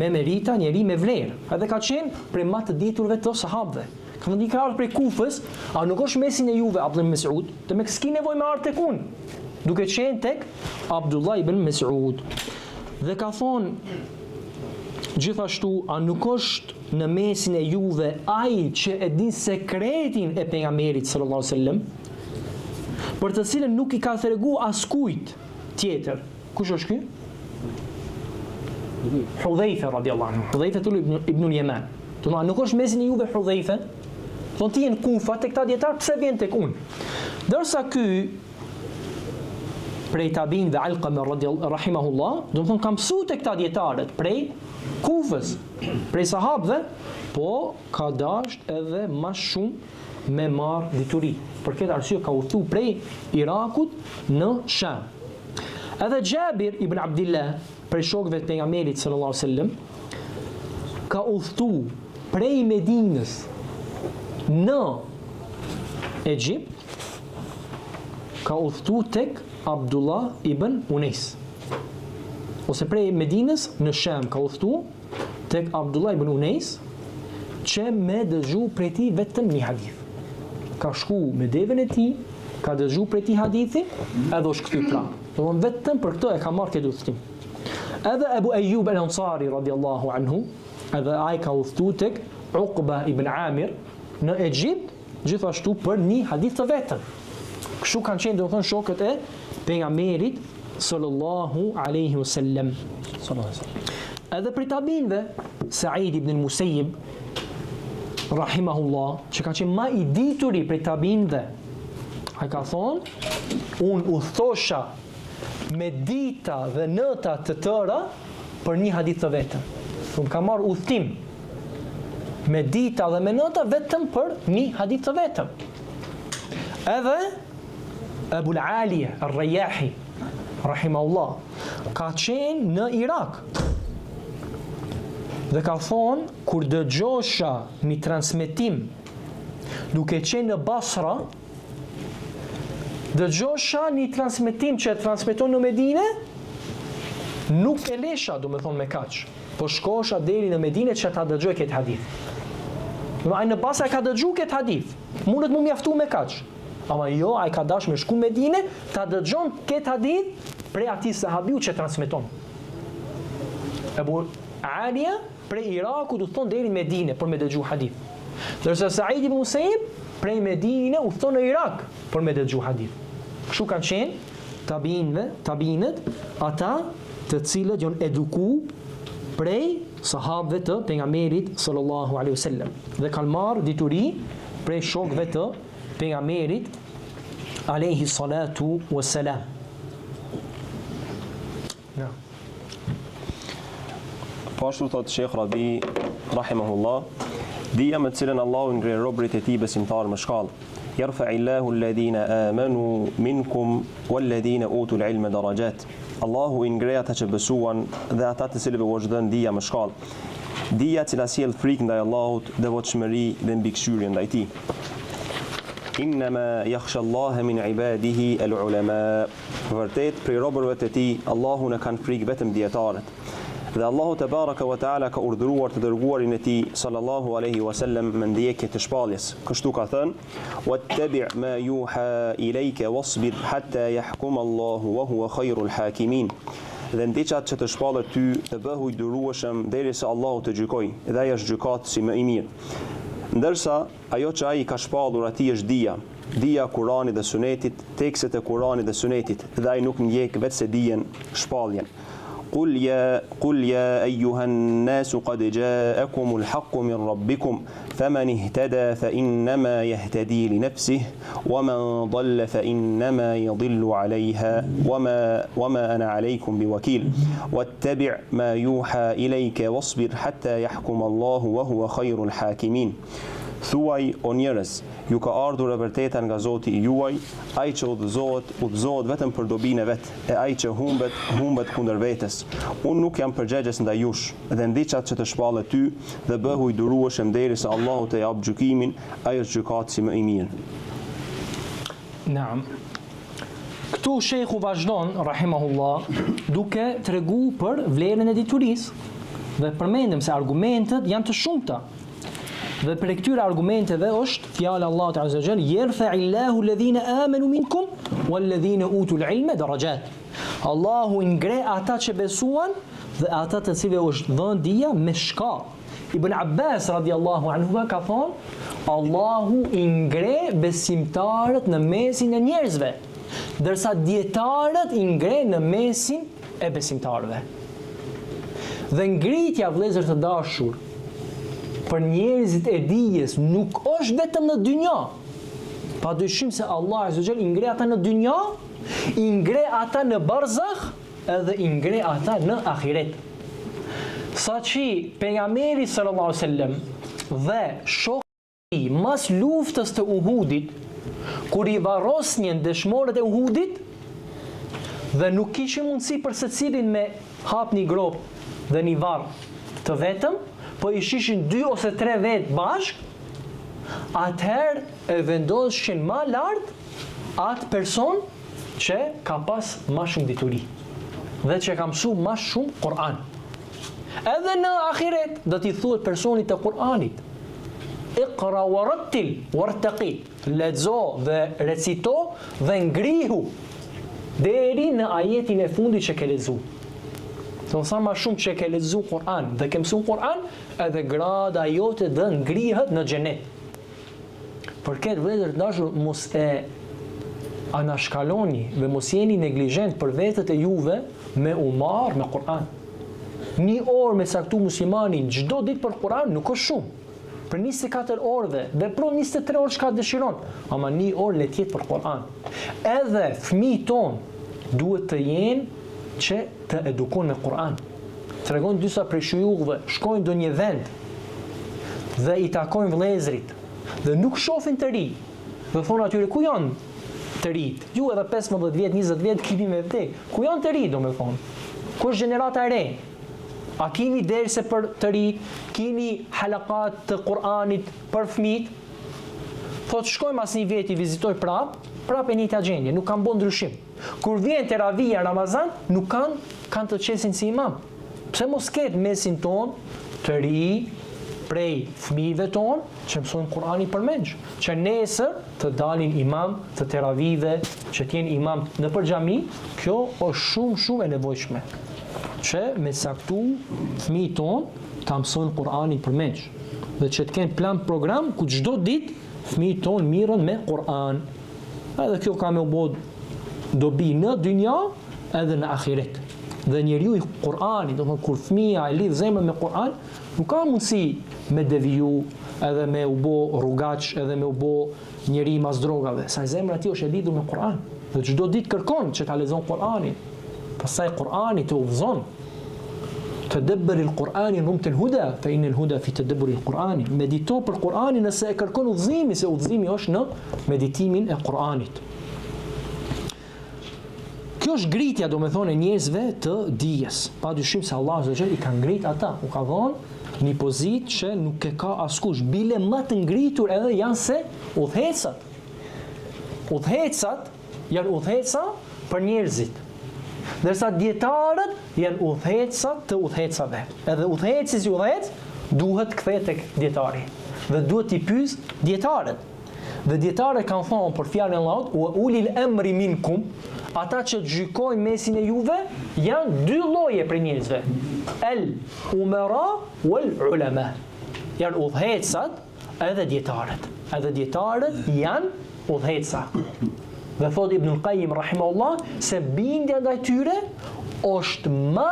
me merita, njeri me vlerë. Edhe ka qenë prej më të diturve të sahabëve. Ka thënë ka ardhur prej Kufës, a nuk është mesin e juve Abdullah ibn Mas'ud? Të me s'ki nevojë me ardh tek unë, duke qenë tek Abdullah ibn Mas'ud. Dhe ka thonë gjithashtu, a nuk është në mesin e juve ai që e din sekretin e pejgamberit sallallahu alaihi wasallam, për të cilën nuk i ka tregu askujt tjetër? Kush është ky? Hudhaifa radhiyallahu anhu. Hudhaifa ibn al-Yaman. Do nuk është mesin e juve Hudhaifa? Thonë ti në Kufa tek ta dietar, pse vjen tek unë? Dorsa ky prej tabin dhe Alqama rahimahullah, do të thonë kam mësuar tek ta dietarët prej Kufës, prej sahabëve, po ka dasht edhe më shumë me marr dituri. Për këtë arsye ka udhëtu prej Irakut në Sham. Edhe Jabir ibn Abdillah, prej shokëve të pejgamberit sallallahu alaihi wasallam, ka udhëtu prej Medinës në Egjipt, ka udhëtu tek Abdullah ibn Unais. Ose prej Medinës në Sham ka udhëtu tek Abdullah ibn Unais, që me dëgju prej tij vetëm një hadith. Ka shku me devën e tij, ka dëgju prej tij hadithi, edhe është kthy prapë. Do të vetëm për këtë e ka marrë këtë udhëtim. Edhe Abu Ayyub al-Ansari radhiyallahu anhu, edhe ai ka udhëtu tek Uqba ibn Amir në Egjipt, gjithashtu për një hadith të vetëm. Kështu kanë qenë domethënë shokët e pejgamberit sallallahu alaihi wasallam. Edhe prej tabinëve, Said ibn al-Musayyib rahimahullah, që ka qenë më i dituri prej tabinëve, ai ka thonë, unë u thosha me dita dhe nëta të tëra për një hadith të vetëm. Unë ka marrë udhtim me dita dhe me nëta vetëm për një hadith të vetëm. Edhe Abu al-Aliya ar-Rayahi rahimahullah ka qenë në Irak dhe ka thonë, kur dëgjosha një transmetim duke qenë në Basra, dëgjosha një transmetim që e transmeton në Medine, nuk e lesha, do me thonë me kaq, po shkosha deri në Medine që ta dëgjoj këtë hadith. Ai në Basra ka dëgju këtë hadith, mundet mu mjaftu me kaq. Ama jo, ai ka dash me shku Medine, ta dëgjon këtë hadith prej atij sahabiu që transmeton. Abu Aliya prej Iraku do thon deri në Medine për me dëgju hadith. Ndërsa Said ibn Musayyib prej Medine u thon në Irak për me dëgju hadith. Kështu kanë qenë tabinët, ata të cilët janë eduku prej sahabëve të pejgamberit sallallahu alaihi wasallam dhe kanë marrë dituri prej shokëve të pejgamberit alaihi salatu wassalam. Ja. Po ashtu thot Sheikh Rabi rahimahullah, dija me cilën Allahu ngre robërit e tij besimtar me shkallë. Yarfa'illahu alladhina amanu minkum walladhina utul ilma darajat. Allahu i ngre ata që besuan dhe ata të cilëve u është dhënë dija me shkallë. Dija që na sjell frikë ndaj Allahut, devotshmëri dhe mbikëqyrje ndaj tij. Innama yakhsha Allah min ibadihi al-ulama. Vërtet prej robërve të tij Allahu në kanë frikë vetëm dietarët. Dhe Allahu te baraka wa taala ka urdhëruar të dërguarin e tij sallallahu alaihi wasallam me ndjekje të shpalljes. Kështu ka thënë: "Wattabi' ma yuha ilayka wasbir hatta yahkum Allahu wa huwa khairul hakimin." Dhe ndiqat që të shpallet ty të bëhu i durueshëm derisa Allahu të gjykojë, dhe ai është gjykatësi më i mirë. Ndërsa ajo që ai ka shpallur atij është dija Kuranit dhe Sunetit, tekstet e Kuranit dhe Sunetit, dhe ai nuk ndjek vetëm dijen, shpalljen. قل يا أيها الناس قد جاءكم الحق من ربكم فمن اهتدى فإنما يهتدي لنفسه ومن ضل فإنما يضل عليها وما أنا عليكم بوكيل واتبع ما يوحى إليك واصبر حتى يحكم الله وهو خير الحاكمين. Thuaj, o njerëz, ju ka ardhur e vërteta nga Zoti i juaj, ai që udhëzohet vetëm për dobinë e vet, e ai që humbet kundër vetes. Unë nuk jam përgjegjës ndaj jush, dhe ndiqat që të shpallet ty dhe bëhu i durueshëm derisa Allahu të jap gjykimin, ai është gjykatësi më i mirë. Naam. Këtu shejhu vazhdon rahimahullah duke tregu për vlerën e diturisë dhe përmendëm se argumentet janë të shumta. Dhe për këtyre argumenteve është fjala Allahut azza wa jall, "Yarfa'illahu alladhina amanu minkum walladhina utul ilma darajat." Allahu i ngre ata që besuan dhe ata të cilëve është dhënë dija me shkallë. Ibn Abbas radiallahu anhu ka thonë, Allahu i ngre besimtarët në mesin e njerëzve, ndërsa dietarët i ngre në mesin e besimtarëve. Dhe ngritja, vëllezër të dashur, për njerëzit e dijes nuk është vetëm në dynja. Padyshim se Allah azza wa jall i ngre ata në dynja, i ngre ata në barzakh, edhe i ngre ata në ahiret. Saqi pejgamberi sallallahu alaihi wasallam dhe shokët i mas luftës të Uhudit, kur i varrosnjën dëshmorët e Uhudit dhe nuk kishin mundësi për secilin me hap një grop dhe një varr të vetëm, po i shishin 2 ose 3 vetë bashk, atëherë e vendoshin ma lartë atë person që ka pas ma shumë dituri dhe që ka mësu ma shumë Kur'an. Edhe në ahiret do t'i thuhet personit të Kur'anit, Iqra wa rattil wartaqi, lexo dhe recito dhe ngrihu deri në ajetin e fundit që ke lexuar. Do sa më shumë që ke lexuar Kur'an dhe ke mësuar Kur'an, edhe grada jote dhe ngrihet në xhenet. Për këtë, vëllezër të dashur, mos e anashkaloni dhe mos jeni neglizhent për vetët e juve me u marr me Kur'an. 1 orë me caktu muslimanin çdo ditë për Kur'an nuk është shumë. Për 24 orëve, vepron 23 orë çka dëshiron, ama 1 orë le të jetë për Kur'an. Edhe fëmijët tonë duhet të jenë që të edukojnë me Kur'an. Tregon disa prej shujukëve, shkojnë në një vend dhe i takojnë vëllezrit dhe nuk shohin të ri. Dhe thonë atyre, ku janë të rit? Ju edhe 15 vjet, 20 vjet keni me vdek. Ku janë të ri, domethënë? Ku është gjenerata e re? A keni derse për të rit? Keni halakat të Kur'anit për fëmijët? Thotë shkojmë asnjë vjet i vizitoj prap e një të gjendje, nuk kanë bën ndryshim. Kur vjen teravia Ramazan, nuk kanë të qesin si imam. Pse mos ketë mesin ton të ri prej fëmijëve ton që mësojnë Kur'anin për menç, që nesër të dalin imam të teravive, që të jenë imam në për xhami, kjo është shumë e nevojshme. Që me saktu fëmijët ton ta mësojnë Kur'anin për menç dhe që të kenë plan program ku çdo ditë fëmijët ton mirën me Kur'an. Edhe kjo ka me u bë dobi në dynja edhe në ahiret. Dhe njeriu i Kur'anit, do të thonë kur fëmia e lidh zemrën me Kur'an, nuk ka mundësi me deviju edhe me u bë rrugaç edhe me u bë njeri mas drogave. Sa zemra e tij është e lidhur me Kur'an. Dhe çdo ditë kërkon që ta lexon Kur'anin. Pastaj Kur'ani të udhëzon. Tadabbur al-Qur'ani numt al-huda, fa in al-huda fi tadabbur al-Qur'ani. Medito për Kur'anin nëse e kërkon udhëzimin, se udhëzimi është në meditimin e Kur'anit. Kjo është ngritja, domethënë, e njerëzve të dijes. Padyshim se Allahu Azza wa Jalla i ka ngrit ata, u ka dhënë një pozitë që nuk e ka askush. Bile më të ngritur edhe janë se udhëhecat. Udhëhecat janë udhëheca për njerëzit. Ndërsa dietarët janë udhëheca të udhëhecave. Edhe udhëheci si udhëhec duhet kthehet tek dietari dhe duhet t'i pyes dietarët. Dhe dietarët kanë thonë për fjalën e Allahut, "Wa ulil amri minkum", ata që gjykojnë mesin e juve janë 2 lloje për njerëzve. El umara wal ulama. Janë udhëhecat edhe dietarët. Edhe dietarët janë udhëheca. Dhe thot Ibn Qayyim rahimahullah se bindja ndaj tyre është më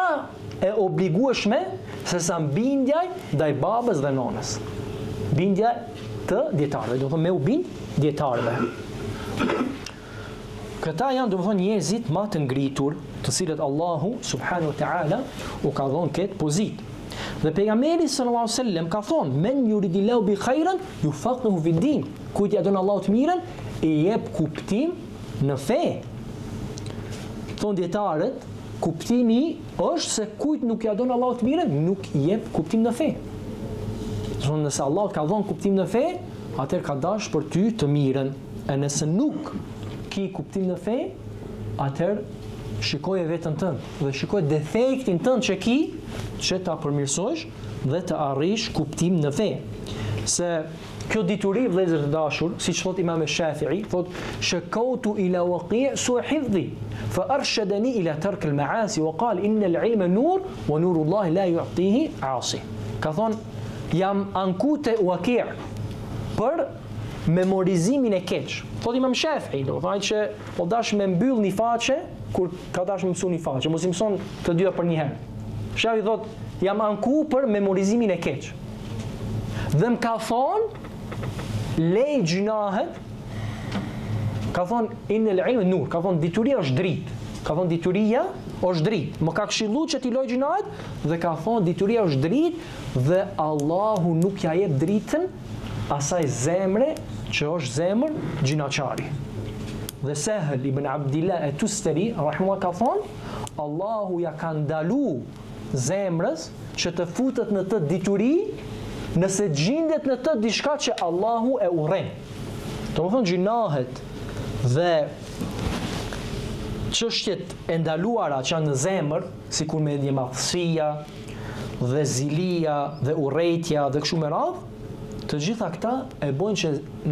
e obligueshme se sa bindja ndaj babës dhe nonës. Bindja të dietarëve, do të thonë me u bind dietarëve. Këta janë, do të thonë, njerëzit më të ngritur, të cilët Allahu subhanahu wa taala u ka dhënë këtë pozitë. Dhe pejgamberi sallallahu alaihi wasallam ka thonë: "Men yuridillahu bi khairan yufaqihu fi din." Kujt ja don Allahu të mirën, i jep kuptim në fe. Thonë dietarët, kuptimi është se kujt nuk ja don Allahu të mirën, nuk i jep kuptim në fe. Thonë nëse Allahu ka dhënë kuptim në fe, atëherë ka dashur për ty të mirën. E nëse nuk ki kuptim në fe, atëherë shikoje veten tënd dhe shikoje defektin tënd që ki, që ta përmirësosh dhe të arrish kuptim në fe. Se kjo dituri, vëllezër të dashur, siç thot Imam Shafi'i, thot shakautu ila waqi' su'a hifdhi fa arshadani ila tark al-ma'asi wa qala inna al-'ilma nur wa nurullah la yu'tihi 'asi. Ka thon jam anku te waqi' për memorizimin e keq. Thot Imam Shafi'i, do thotë që po dash me mbyll një faqe kur ka dash me mësu një faqe, mos i mëson të dyja për një herë. Shafi'i thot jam anku për memorizimin e keq. Dhe më ka thonë lej gjinahet, ka thonë inel ilm nur, ka thonë dituria është dritë, ka thonë dituria është dritë, më ka këshillu që t'i loj gjinahet dhe ka thonë dituria është dritë dhe Allahu nuk ja jep dritën asaj zemre që është zemër gjinaqari. Dhe Sahel ibn Abdillah at-Tustari rahimahullah ka thonë Allahu ja ka ndalu zemrës që të futet në të dituri nëse gjendet në të diçka që Allahu e urren. Do të thonë gjinahet dhe çështjet e ndaluara që janë në zemër, sikur me madhësia dhe zilia dhe urrejtja dhe kështu me radhë, të gjitha këta e bojnë që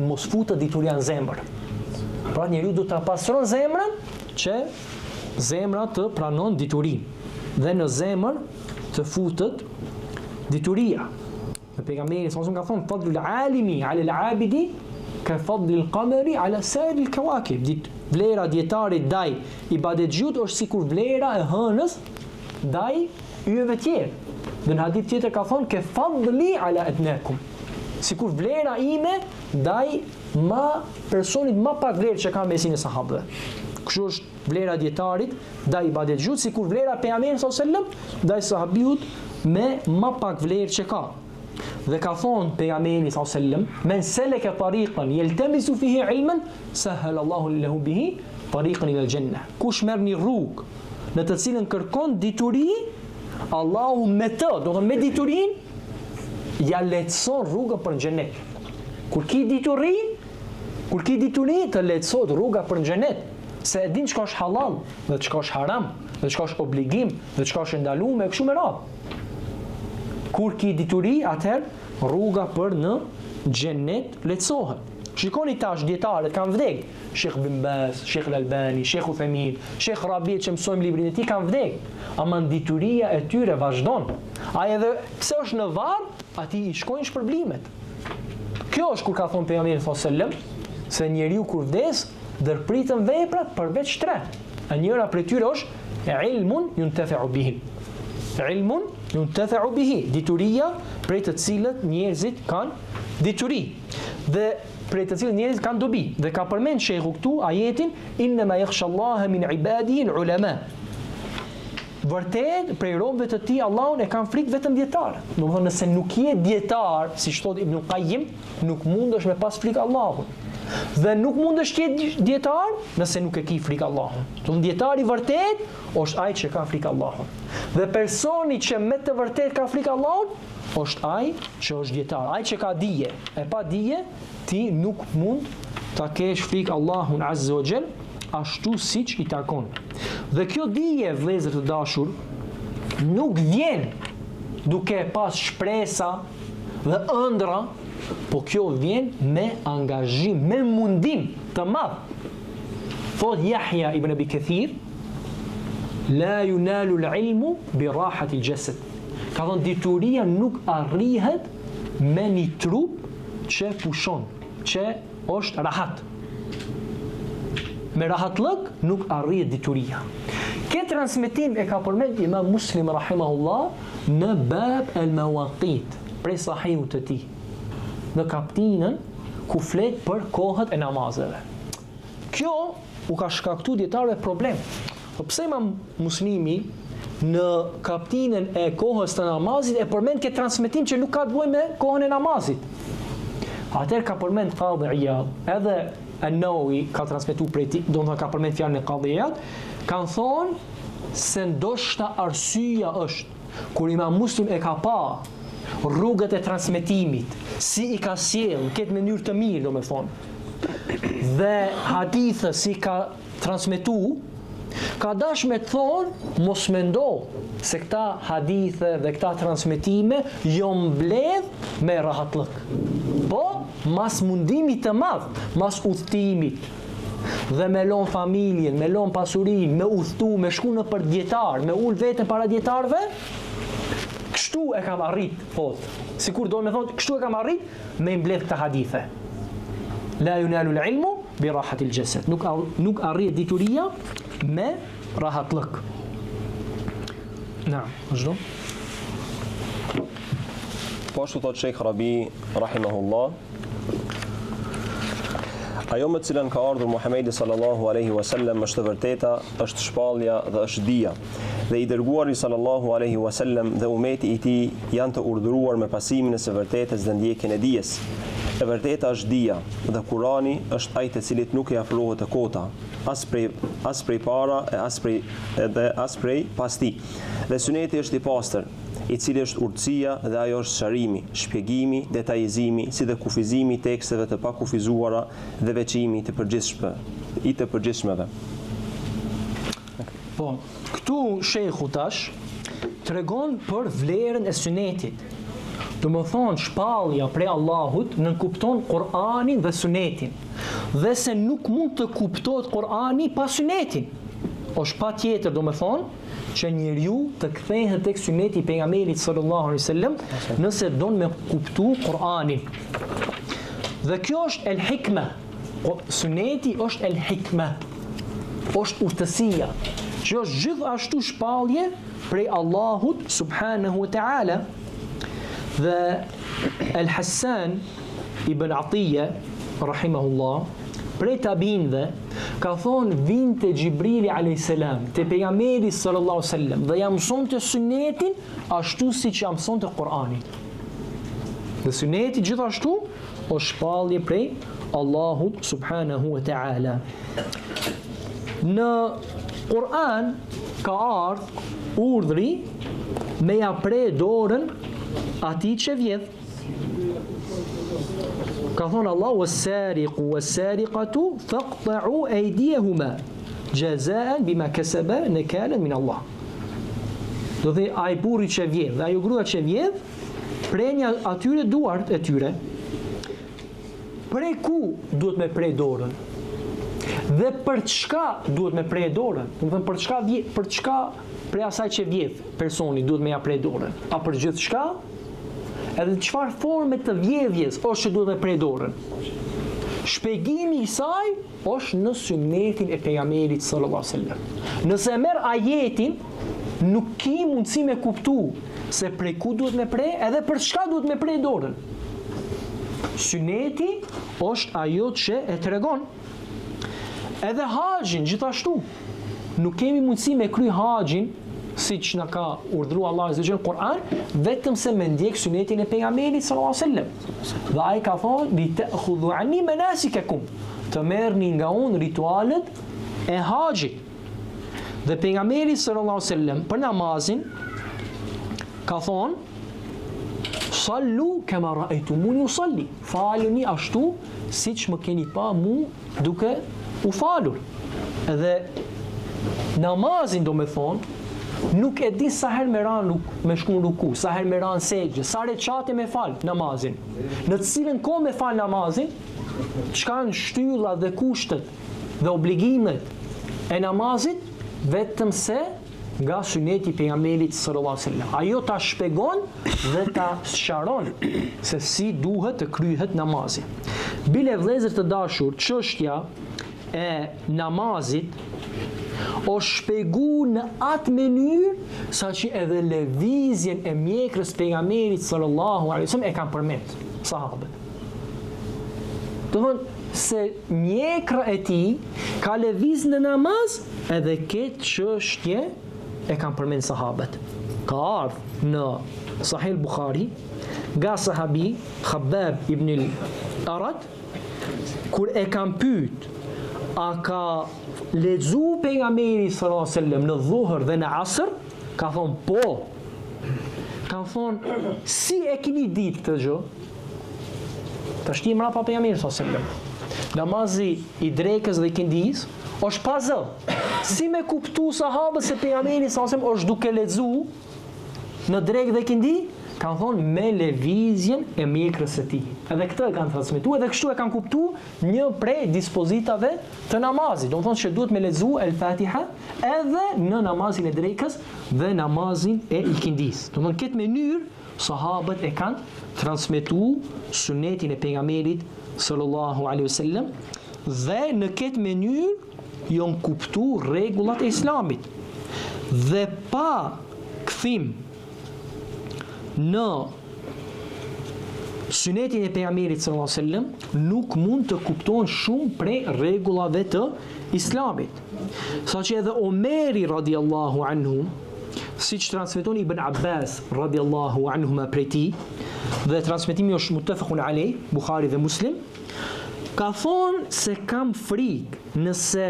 mos futet dituria në zemër. Pra njeriu do ta pastron zemrën që zemra të pranon diturinë dhe në zemër të futet dituria. Pejgamberi sallallahu alaihi wasallam ka thonë fadlul alimi ala al-abidi ka fadlil qamari ala sa'il al-kawakib. Vlera dietarit ndaj ibadetxhut është sikur vlera e hënës ndaj yjeve tjerë. Dhe në hadith tjetër ka thonë ke fadli ala adnakum. Sikur vlera ime ndaj personit më pak vlerë që ka mesin e sahabëve. Kështu është vlera djetarit ndaj ibadetxhut, sikur vlera pejgamberit sallallahu alajhi wasallam ndaj sahabiut me më pak vlerë që ka. Dhe ka thonë pejgamberi sallallahu alajhi wasallam, men selaka tariqan yaltamisu fihi ilman sahala Allahu lahu bihi tariqan ila al-janna. Kush merr një rrugë në të cilën kërkon dituri, Allahu me të, do të thonë me diturinë, ja lehtëson rrugën për në xhenet. Kur ki dituri, të lehtësohet rruga për në xhenet, se e din çka është halal, dhe çka është haram, dhe çka është obligim, dhe çka është ndaluar me kështu me radhë. Kur ki dituri, atëherë rruga për në xhenet lehtësohet. Shikoni tash dietarët kanë vdekur. Sheikh Bin Baz, Sheikh Al-Albani, Sheikh Uthaymeen, Sheikh Rabi që mësojmë librin e tij kanë vdekur. Ama dituria e tyre vazhdon. Ai edhe pse është në varr, atij i shkojnë shpërblimet. Kjo është kur ka thonë pejgamberi sallallahu alajhi wasallam se njeriu kur vdes, ndërpritën veprat përveç tre. E njëra prej tyre është ilmun yuntafa'u bihi. Ilmun yuntafa'u bihi, dituria prej të cilët njerëzit kanë dituri. Dhe prej të cilët njerëzit kanë dobi. Dhe ka përmend shehu këtu ajetin inma yakhshallaha min ibadihi al-ulama. Vërtet, prej robëve të tij Allahun e kanë frikë vetëm dietarët. Domethënë nëse nuk je dietar, siç thot Ibn Qayyim, nuk mundesh me pas frikë Allahut. Dhe nuk mundesh të jesh dietar nëse nuk e ke frikë Allahut. Domethënë dietari vërtet është ai që ka frikë Allahut. Dhe personi që me të vërtet ka frikë Allahut është ai që është dietar, ai që ka dije. E pa dije ti nuk mund ta kesh frikë Allahun Azza wa Jall ashtu siç i takon. Dhe kjo dije, vëllezër të dashur, nuk vjen duke pas shpresa dhe ëndra, po kjo vjen me angazhim, me mundim të madh. Thot Yahya ibn Abi Kathir, la yunalu al-ilmu bi rahati al-jasad. Ka thënë dituria nuk arrihet me një trup që pushon, që është rahat. Me rahatlëk nuk arrihet dituria. Këtë transmetim e ka përmend Imam Muslim rahimahullah në bab al-mawaqit, prej sahihut të tij, në kaptinën ku flet për kohët e namazeve. Kjo u ka shkaktuar dietarëve problem. Po pse Imam Muslimi në kaptinën e kohës të namazit e përmend këtë transmetim që nuk ka të bëjë me kohën e namazit? Atëherë ka përmend Qadhi Iyad, edhe An-Nawawi ka transmetuar prej tij, do të thonë ka përmend fjalën e Qadhi Iyad, kanë thonë se ndoshta arsyeja është kur Imam Muslim e ka pa rrugët e transmetimit, si i ka sjell në këtë mënyrë të mirë, domethënë, dhe hadithë si ka transmetuar, ka dash me të thonë mos mendo se këta hadithe dhe këta transmetime jo mbledh me rahatlëk, po mas mundimit të madh, mas udhtimit, dhe me lon familjen, me lon pasurinë, me udhtu, me shku në për dietar, me ul veten para dietarëve, kështu e kam arrit, thot. Sikur do me thot, kështu e kam arrit me mbledh këta hadithe. La yunalu al-ilmu bi rahati al-jasad. Nuk arrit dituria me rahatlëk. Naam, vazhdo. Po ashtu thot Sheikh Rabi rahimahullah, ajo me të cilën ka ardhur Muhamedi sallallahu alaihi wasallam është e vërteta, është shpallja dhe është dija. Dhe i dërguari sallallahu alaihi wasallam dhe umeti i tij janë të urdhëruar me pasimin e së vërtetës dhe ndjekjen e dijes. E vërteta është dija dhe Kurani është ai te cilit nuk i afrohet të kota, as prej para e as prej pas tij. Dhe suneti është i pastër, i cili është urtësia dhe ajo është sharimi, shpjegimi, detajizimi, si dhe kufizimi i teksteve të pakufizuara dhe veçimi i të përgjithshmeve. Po, këtu shehu tash tregon për vlerën e sunetit. Do më thonë shpallja prej Allahut nënkupton Kur'anin dhe sunetin. Dhe se nuk mund të kuptohet Kur'ani pa sunetin. Është pa tjetër, do më thonë, që njeriu të kthehet tek suneti i pejgamberit sallallahu alaihi wasallam nëse don me kuptu Kur'anin. Dhe kjo është el hikma. Suneti është el hikma. Është urtësia. që është gjithashtu shpallje prej Allahut subhanahu wa ta'ala. Dhe Al-Hassan ibn Atiyya rahimahullah prej tabinëve ka thonë vinte Gjibrili a.s. te pejgamberi sallallahu alaihi wasallam dhe ja mësonte sunetin ashtu siç ja mësonte Kur'anin. Dhe suneti gjithashtu është shpallje prej Allahut subhanahu wa ta'ala. Në Kur'an ka ardhur urdhri me ja pre dorën atij që vjedh. Ka thonë Allah was-sariqu was-sariqatu faqta'u aydiyahuma jazaan bima kasaba nakalan min Allah. Do dhe ai burri që vjedh dhe ajo grua që vjedh, preni atyre duart e tyre. Prej ku duhet me prej dorën? Dhe për çka duhet me prej dorën? Do të thënë për çka prej asaj që vjedh personi duhet me ja prej dorën? A për gjithçka? Edhe në çfarë forme të vjedhjes është që duhet me prej dorën? Shpjegimi i saj është në sunetin e pejgamberit sallallahu alaihi wasallam. Nëse merr ajetin, nuk ki mundësi me kuptu se prej ku duhet me prej edhe për çka duhet me prej dorën. Suneti është ajo që e tregon. Edhe haxhin gjithashtu. Nuk kemi mundësi me kry haxhin siç na ka urdhëruar Allahu azza wa jalla në Kur'an, vetëm se me ndjek sunetin e pejgamberit sallallahu alaihi wasallam. Dhe ai ka thonë li ta'khudhu anni manasikakum, të merrni nga unë ritualet e haxhit. Dhe pejgamberi sallallahu alaihi wasallam për namazin ka thonë sallu kama ra'aytumuni usalli, faluni ashtu siç më keni pa mu duke u falur. Edhe namazin do me thonë nuk e di sa herë me ran me shku në ruku, sa herë me ran sejdë, sa recate me fal namazin, në të cilën kohë me fal namazin, çka janë shtyllat dhe kushtet dhe obligimet e namazit, vetëm se nga suneti pejgamberit sallallahu alaihi wasallam. Ajo ta shpjegon dhe ta sqaron se si duhet të kryhet namazi. Bile vëllezër të dashur, çështja e namazit o shpjegu në atë mënyrë sa që edhe lëvizjen e mjekrës pejgamberit sallallahu alaihi wasallam e kanë përmend sahabët. Do thonë se mjekra e tij ka lëviz në namaz edhe këtë çështje e kanë përmend sahabët. Ka ardhur në Sahih Bukhari nga sahabi Khabbab ibn al-Arat kur e kanë pyet a ka lexu pejgamberi sallallahu alaihi wasallam në dhuhr dhe në asr, ka thonë po. Ka thonë si e keni ditë këtë gjë? Tash ti mrapa pejgamberit sallallahu alaihi wasallam. Namazi i drekës dhe ikindis është pa zë. Si me kuptu sahabët se pejgamberi sallallahu alaihi wasallam është duke lexu në drekë dhe ikindi? Kanë thonë me lëvizjen e mjekrës së tij. Edhe këtë e kanë transmetuar edhe kështu e kanë kuptuar një prej dispozitave të namazit. Do të thonë që duhet me lexu El-Fatiha edhe në namazin e drekës dhe namazin e ikindis. Do të thonë këtë mënyrë sahabët e kanë transmetuar sunetin e pejgamberit sallallahu alaihi wasallam dhe në këtë mënyrë janë kuptuar rregullat e Islamit. Dhe pa kthim në sunetin e pejgamberit sallallahu alaihi wasallam nuk mund të kuptohen shumë prej rregullave të Islamit. Saqë edhe Omeri radiallahu anhu, siç transmeton Ibn Abbas radiallahu anhuma prej tij, dhe transmetimi është muttafaqun alej, Buhari dhe Muslim, ka thonë se kam frikë nëse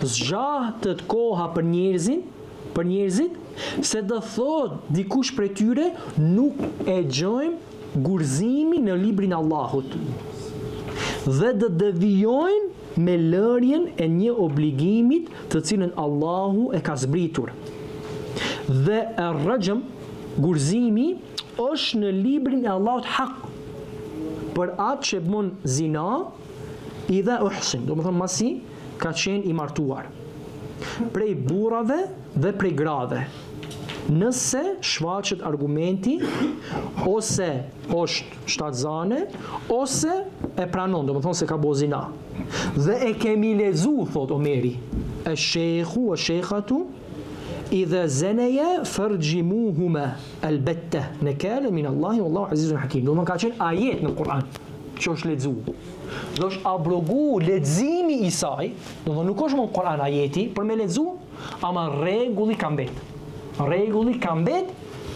zgjahet koha për njerëzit, se do thot dikush prej tyre nuk e gjojmë gurzimin në librin Allahut dhe do devijojnë me lërjen e një obligimit të cilën Allahu e ka zbritur. Dhe ar-rajm, gurzimi, është në librin e Allahut hak për atë që bën zina idha uhsin, do të thonë masi ka qenë i martuar prej burrave dhe prej grave. Nëse shfaqet argumenti ose është shtatzane ose e pranon, do të thonë se ka bo zina. Dhe e kemi lexu, thot Omeri, "Ash-shaykhu wash-shaykhatu idha zanaya farjimuhuma albatta nakala min Allah wallahu azizun hakim." Do të ka qenë ajet në Kur'an që është lexuar. Do është abrogu leximi i saj, do të nuk është më në Kur'an ajeti për me lexu, ama rregulli ka mbet. Rregulli ka mbet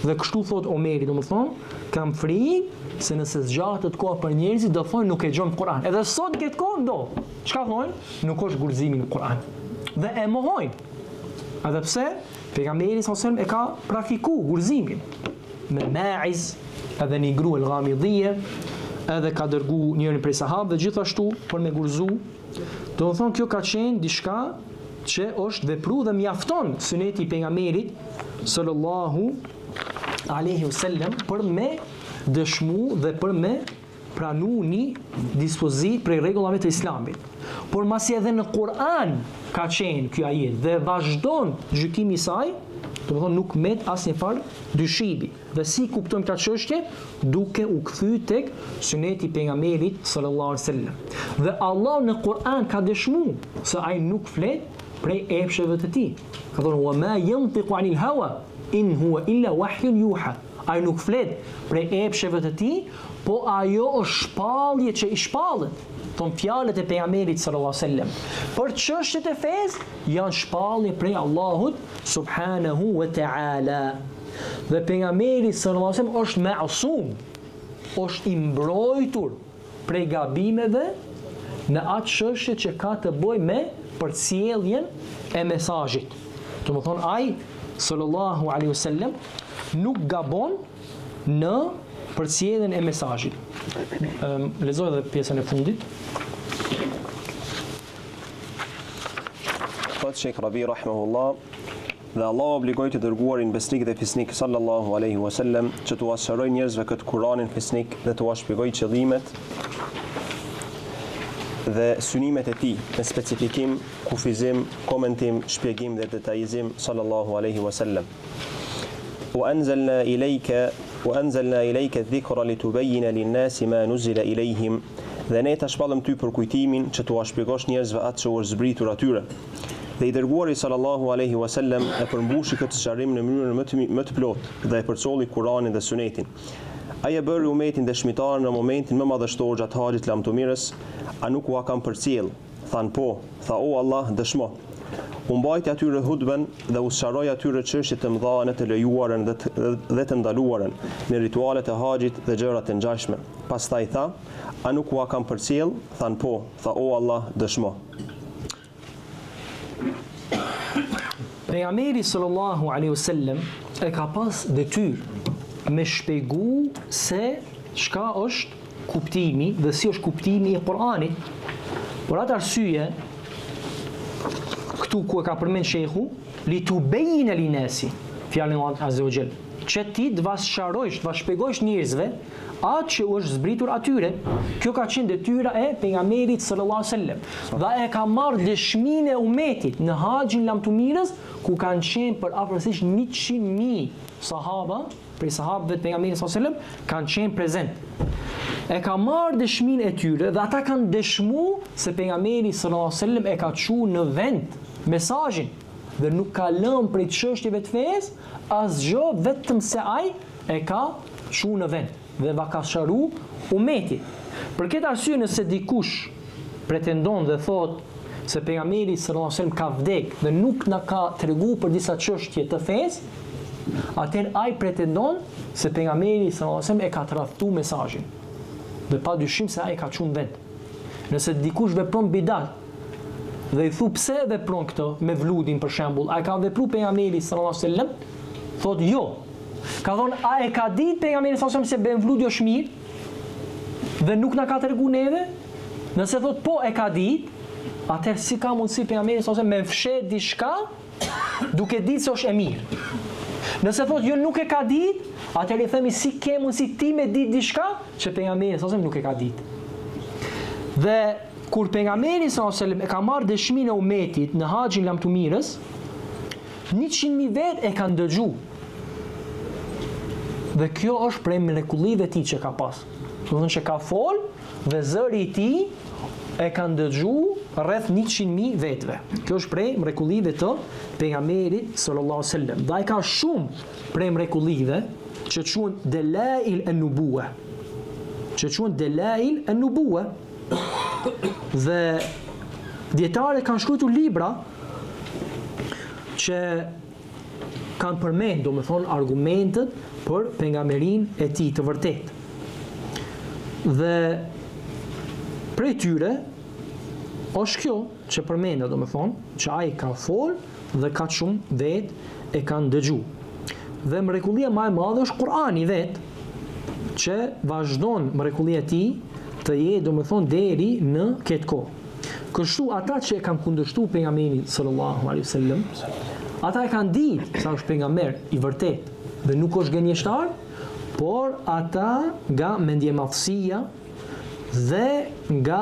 dhe kështu thot Omeri, do të thonë, kam frikë se nëse zgjatet koha për njerëzit do thonë nuk e dëgjojmë Kur'an. Edhe sot këtë kohë do. Çka thonë? Nuk është gurëzimi në Kur'an. Dhe e mohojnë. Edhe pse pejgamberi sallallahu e ka praktikuar gurëzimin me Ma'iz, edhe një grua al-Ghamidiyya, edhe ka dërgu njërin prej sahabëve gjithashtu për me gurëzu. Do të thonë kjo ka qenë diçka që është vepru dhe mjafton suneti i pejgamberit sallallahu alaihi wasallam për me dëshmu dhe për me pranu një dispozit prej rregullave të Islamit. Por masi edhe në Kur'an ka qenë ky ajet dhe vazhdon gjykimi i saj, do të thonë nuk met asnjë farë dyshimi. Dhe si kuptojmë këtë çështje? Duke u kthy tek suneti i pejgamberit sallallahu alaihi wasallam. Dhe Allah në Kur'an ka dëshmuar se ai nuk flet prej epsheve të tij. Ka thonë: "Wa ma yantiqu 'anil hawa in huwa illa wahyun yuha." Ai nuk flet prej epsheve të tij, po ajo është shpallje që i shpallet. Ton fjalët e pejgamberit sallallahu alaihi wasallam për çështjet e fesë janë shpallje prej Allahut subhanahu wa ta'ala. Dhe pejgamberi sallallahu alaihi wasallam është ma'sum, është i mbrojtur prej gabimeve në atë çështje që ka të bëjë me përcjelljen e mesazhit. Do të thonë ai sallallahu alaihi wasallam nuk gabon në përcjelljen e mesazhit. Lexoj edhe pjesën e fundit. Thot Sheikh Rabi rahimahullah, dhe Allah obligoi të dërguarin besnik dhe fisnik sallallahu alaihi wasallam që t'u asharoj njerëzve këtë Kur'anin fisnik dhe t'u shpjegoj qëllimet dhe synimet e tij me specifikim, kufizim, komentim, shpjegim dhe detajizim sallallahu alaihi wasallam. وأنزلنا إليك الذكر لتبين للناس ما نزل إليهم. Dhe ne ta shpallëm ty për kujtimin që t'u shpjegosh njerëzve atë që është zbritur atyre. Dhe i dërguari sallallahu alaihi wasallam e përmbushi këtë sqarim në mënyrën më të plotë dhe e përcolli Kur'anin dhe Sunetin. Ai e bëri umetin dëshmitar në momentin më madhështor gjatë haxhit lamtumirës, a nuk ua kam përcjell? Than po, tha o Allah, dëshmo. U mbajti atyre hudben dhe u sqaroi atyre çështje të mëdha në të lejuarën dhe të ndaluarën, në ritualet e haxhit dhe gjërat e ngjashme. Pastaj tha: "A nuk ua kam përcjell?" Than po, tha o Allah, dëshmo. Pejgamberi sallallahu alaihi wasallam e ka pas detyrë me shpjegu se çka është kuptimi dhe si është kuptimi i Kur'anit. Por atë arsye këtu ku e ka përmend shehu, li tubayyin linasi, fjalën e Allahut azza wa jall, që ti të sqarojsh, të shpjegojsh njerëzve atë që është zbritur atyre. Kjo ka qenë detyra e pejgamberit sallallahu alaihi wasallam. Dhe e ka marrë dëshminë e umetit në haxhin lamtumirës, ku kanë qenë për afërsisht 100.000 sahaba, prej sahabëve të pejgamberit sallallahu alaihi wasallam, kanë qenë prezent. E ka marrë dëshminë e tyre dhe ata kanë dëshmuar se pejgamberi sallallahu alaihi wasallam e ka çuar në vend mesazhin dhe nuk ka lënë prej çështjeve të fesë asgjë, vetëm se ai e ka çuar në vend dhe va ka sharu umetit. Për këtë arsye, nëse dikush pretendon dhe thot se pejgamberi sallallahu alaihi wasallam ka vdek dhe nuk na ka treguar për disa çështje të fesë, atëherë ai pretendon se pejgamberi sallallahu alaihi wasallam e ka tradhtuar mesazhin. Dhe pa dyshim se ai ka çuar vend. Nëse dikush vepron bidat dhe i thu pse vepron këtë me vludin për shembull, a ka vepruar pejgamberi sallallahu alaihi wasallam? Thot jo. Ka thonë, a e ka ditë pejgamberi sallallahu alaihi wasallam se ben vludi është mirë dhe nuk na ka treguar neve? Nëse thot po e ka ditë, atëherë si ka mundësi pejgamberi sallallahu alaihi wasallam me fshet diçka duke ditë se është e mirë? Nëse thot jo nuk e ka ditë, atëherë i themi si ke mundësi ti me ditë diçka që pejgamberi sallallahu alaihi wasallam nuk e ka ditë. Dhe kur pejgamberi sallallahu alaihi wasallam e ka marrë dëshminë e umetit në haxhin lamtumirës, 100.000 vet e kanë dëgjuar. Dhe kjo është prej mrekullive ti që ka pas. Do të thonë që ka fol dhe zëri i tij e kanë dëgjuar rreth 100.000 vetëve. Kjo është prej mrekullive të pejgamberit sallallahu alaihi wasallam. Dhe ai ka shumë prej mrekullive që quhen delail an-nubuwa. Dhe dietarët kanë shkruar libra që kanë përmend, domethënë, argumentet për pejgamberinë e tij të vërtetë. Dhe prej tyre është kjo që përmendet, domethënë, që ai ka fol dhe ka shumë vetë e kanë dëgju. Dhe mrekullia më e madhe është Kur'ani vetë, që vazhdon mrekullia e tij të jetë, domethënë, deri në këtë kohë. Kështu ata që e kanë kundërshtuar pejgamberin sallallahu alaihi wasallam, ata e kanë ditë se është pejgamber i vërtet dhe nuk është gënjeshtar, por ata nga mendjemadhësia dhe nga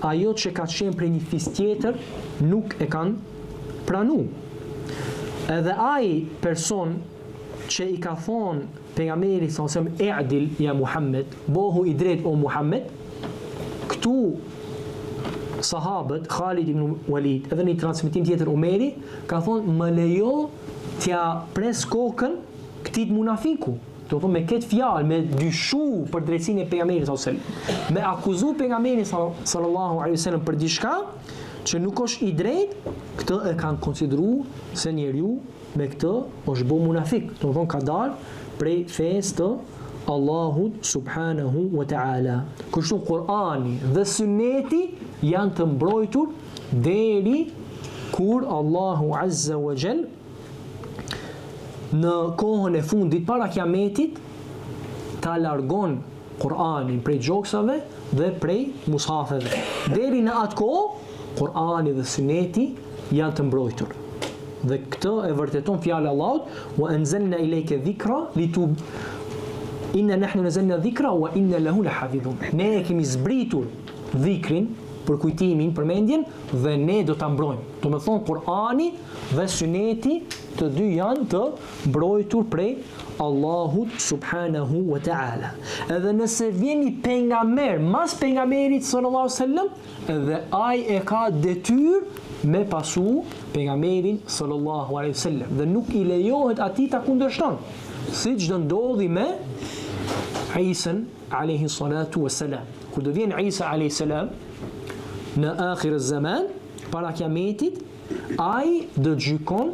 ajo që ka qenë prej një fis tjetër nuk e kanë pranuar. Edhe ai person që i ka thonë pejgamberi sallallahu alaihi wasallam i'dil ya Muhammed, bohu i drejt o Muhammed, këtu sahabët, Khalid ibn Walid, edhe një transmetim tjetër Umeri, ka thonë më lejo t'ja pres kokën këtij munafiku. Do të thonë me këtë fjalë, me dyshu për drejtsinë e pejgamberit sallallahu alaihi wasallam, me akuzu pejgamberin sallallahu alaihi wasallam për diçka që nuk është i drejtë, këtë e kanë konsideruar se njeriu me këtë është bë munafik. Do të thonë ka dalë prej fesë të Allahut subhanahu wa ta'ala. Kështu Kur'ani dhe Sunneti janë të mbrojtur deri kur Allahu azza wa jall në kohën e fundit para kiametit ta largon Kur'anin prej gjoksave dhe prej mushafeve. Deri në atë kohë Kur'ani dhe Sunneti janë të mbrojtur. Dhe këtë e vërteton fjala e Allahut, wa anzalna ilayka dhikra inna nahnu nazzalna dhikra wa inna lahu lahafidhun. Ne e kemi zbritur dhikrin, për kujtimin, përmendjen, dhe ne do ta mbrojmë. Do të thonë Kur'ani dhe Sunneti të dy janë të mbrojtur prej Allahut subhanahu wa ta'ala. Edhe nëse vjen një pejgamber mas pejgamberit sallallahu alaihi wasallam, edhe ai e ka detyrë me pasu pejgamberin sallallahu alaihi wasallam dhe nuk i lejohet atij ta kundërshton, siç do ndodhi me Isa alayhi salatu wassalam. Kur do vjen Isa alayhi salam në akhir zaman, para kiametit, ai do gjykon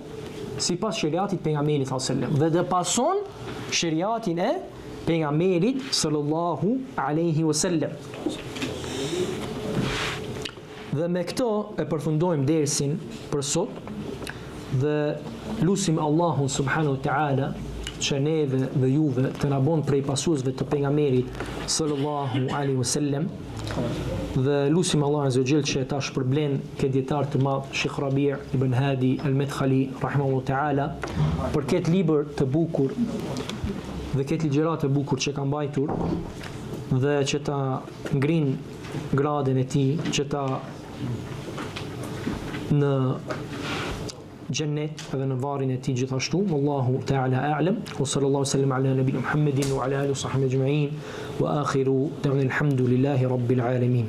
sipas shariatit pejgamberit sallallahu alaihi wasallam dhe do pason shariatin e pejgamberit sallallahu alaihi wasallam. Dhe me këto e përfundojmë dersin për sot dhe lutim Allahun subhanahu wa ta'ala që neve dhe juve të na bon prej pasuesve të pejgamberit sallallahu alaihi wasallam, dhe lutim Allah azza wa jall që ta shpërblen këtë dietar të madh Sheikh Rabi' ibn Hadi al-Madkhali rahimahullahu ta'ala për këtë libër të bukur dhe këtë ligjërat të bukur që ka mbajtur, dhe që ta ngrin gradën e tij, që ta në Jannet edhe në varrin e tij gjithashtu. Wallahu ta'ala a'lam. Wa sallallahu sallam ala nabiyina Muhammedin wa ala alihi wa sahbihi ajma'in. Wa akhiru da'wana alhamdulillahi rabbil alamin.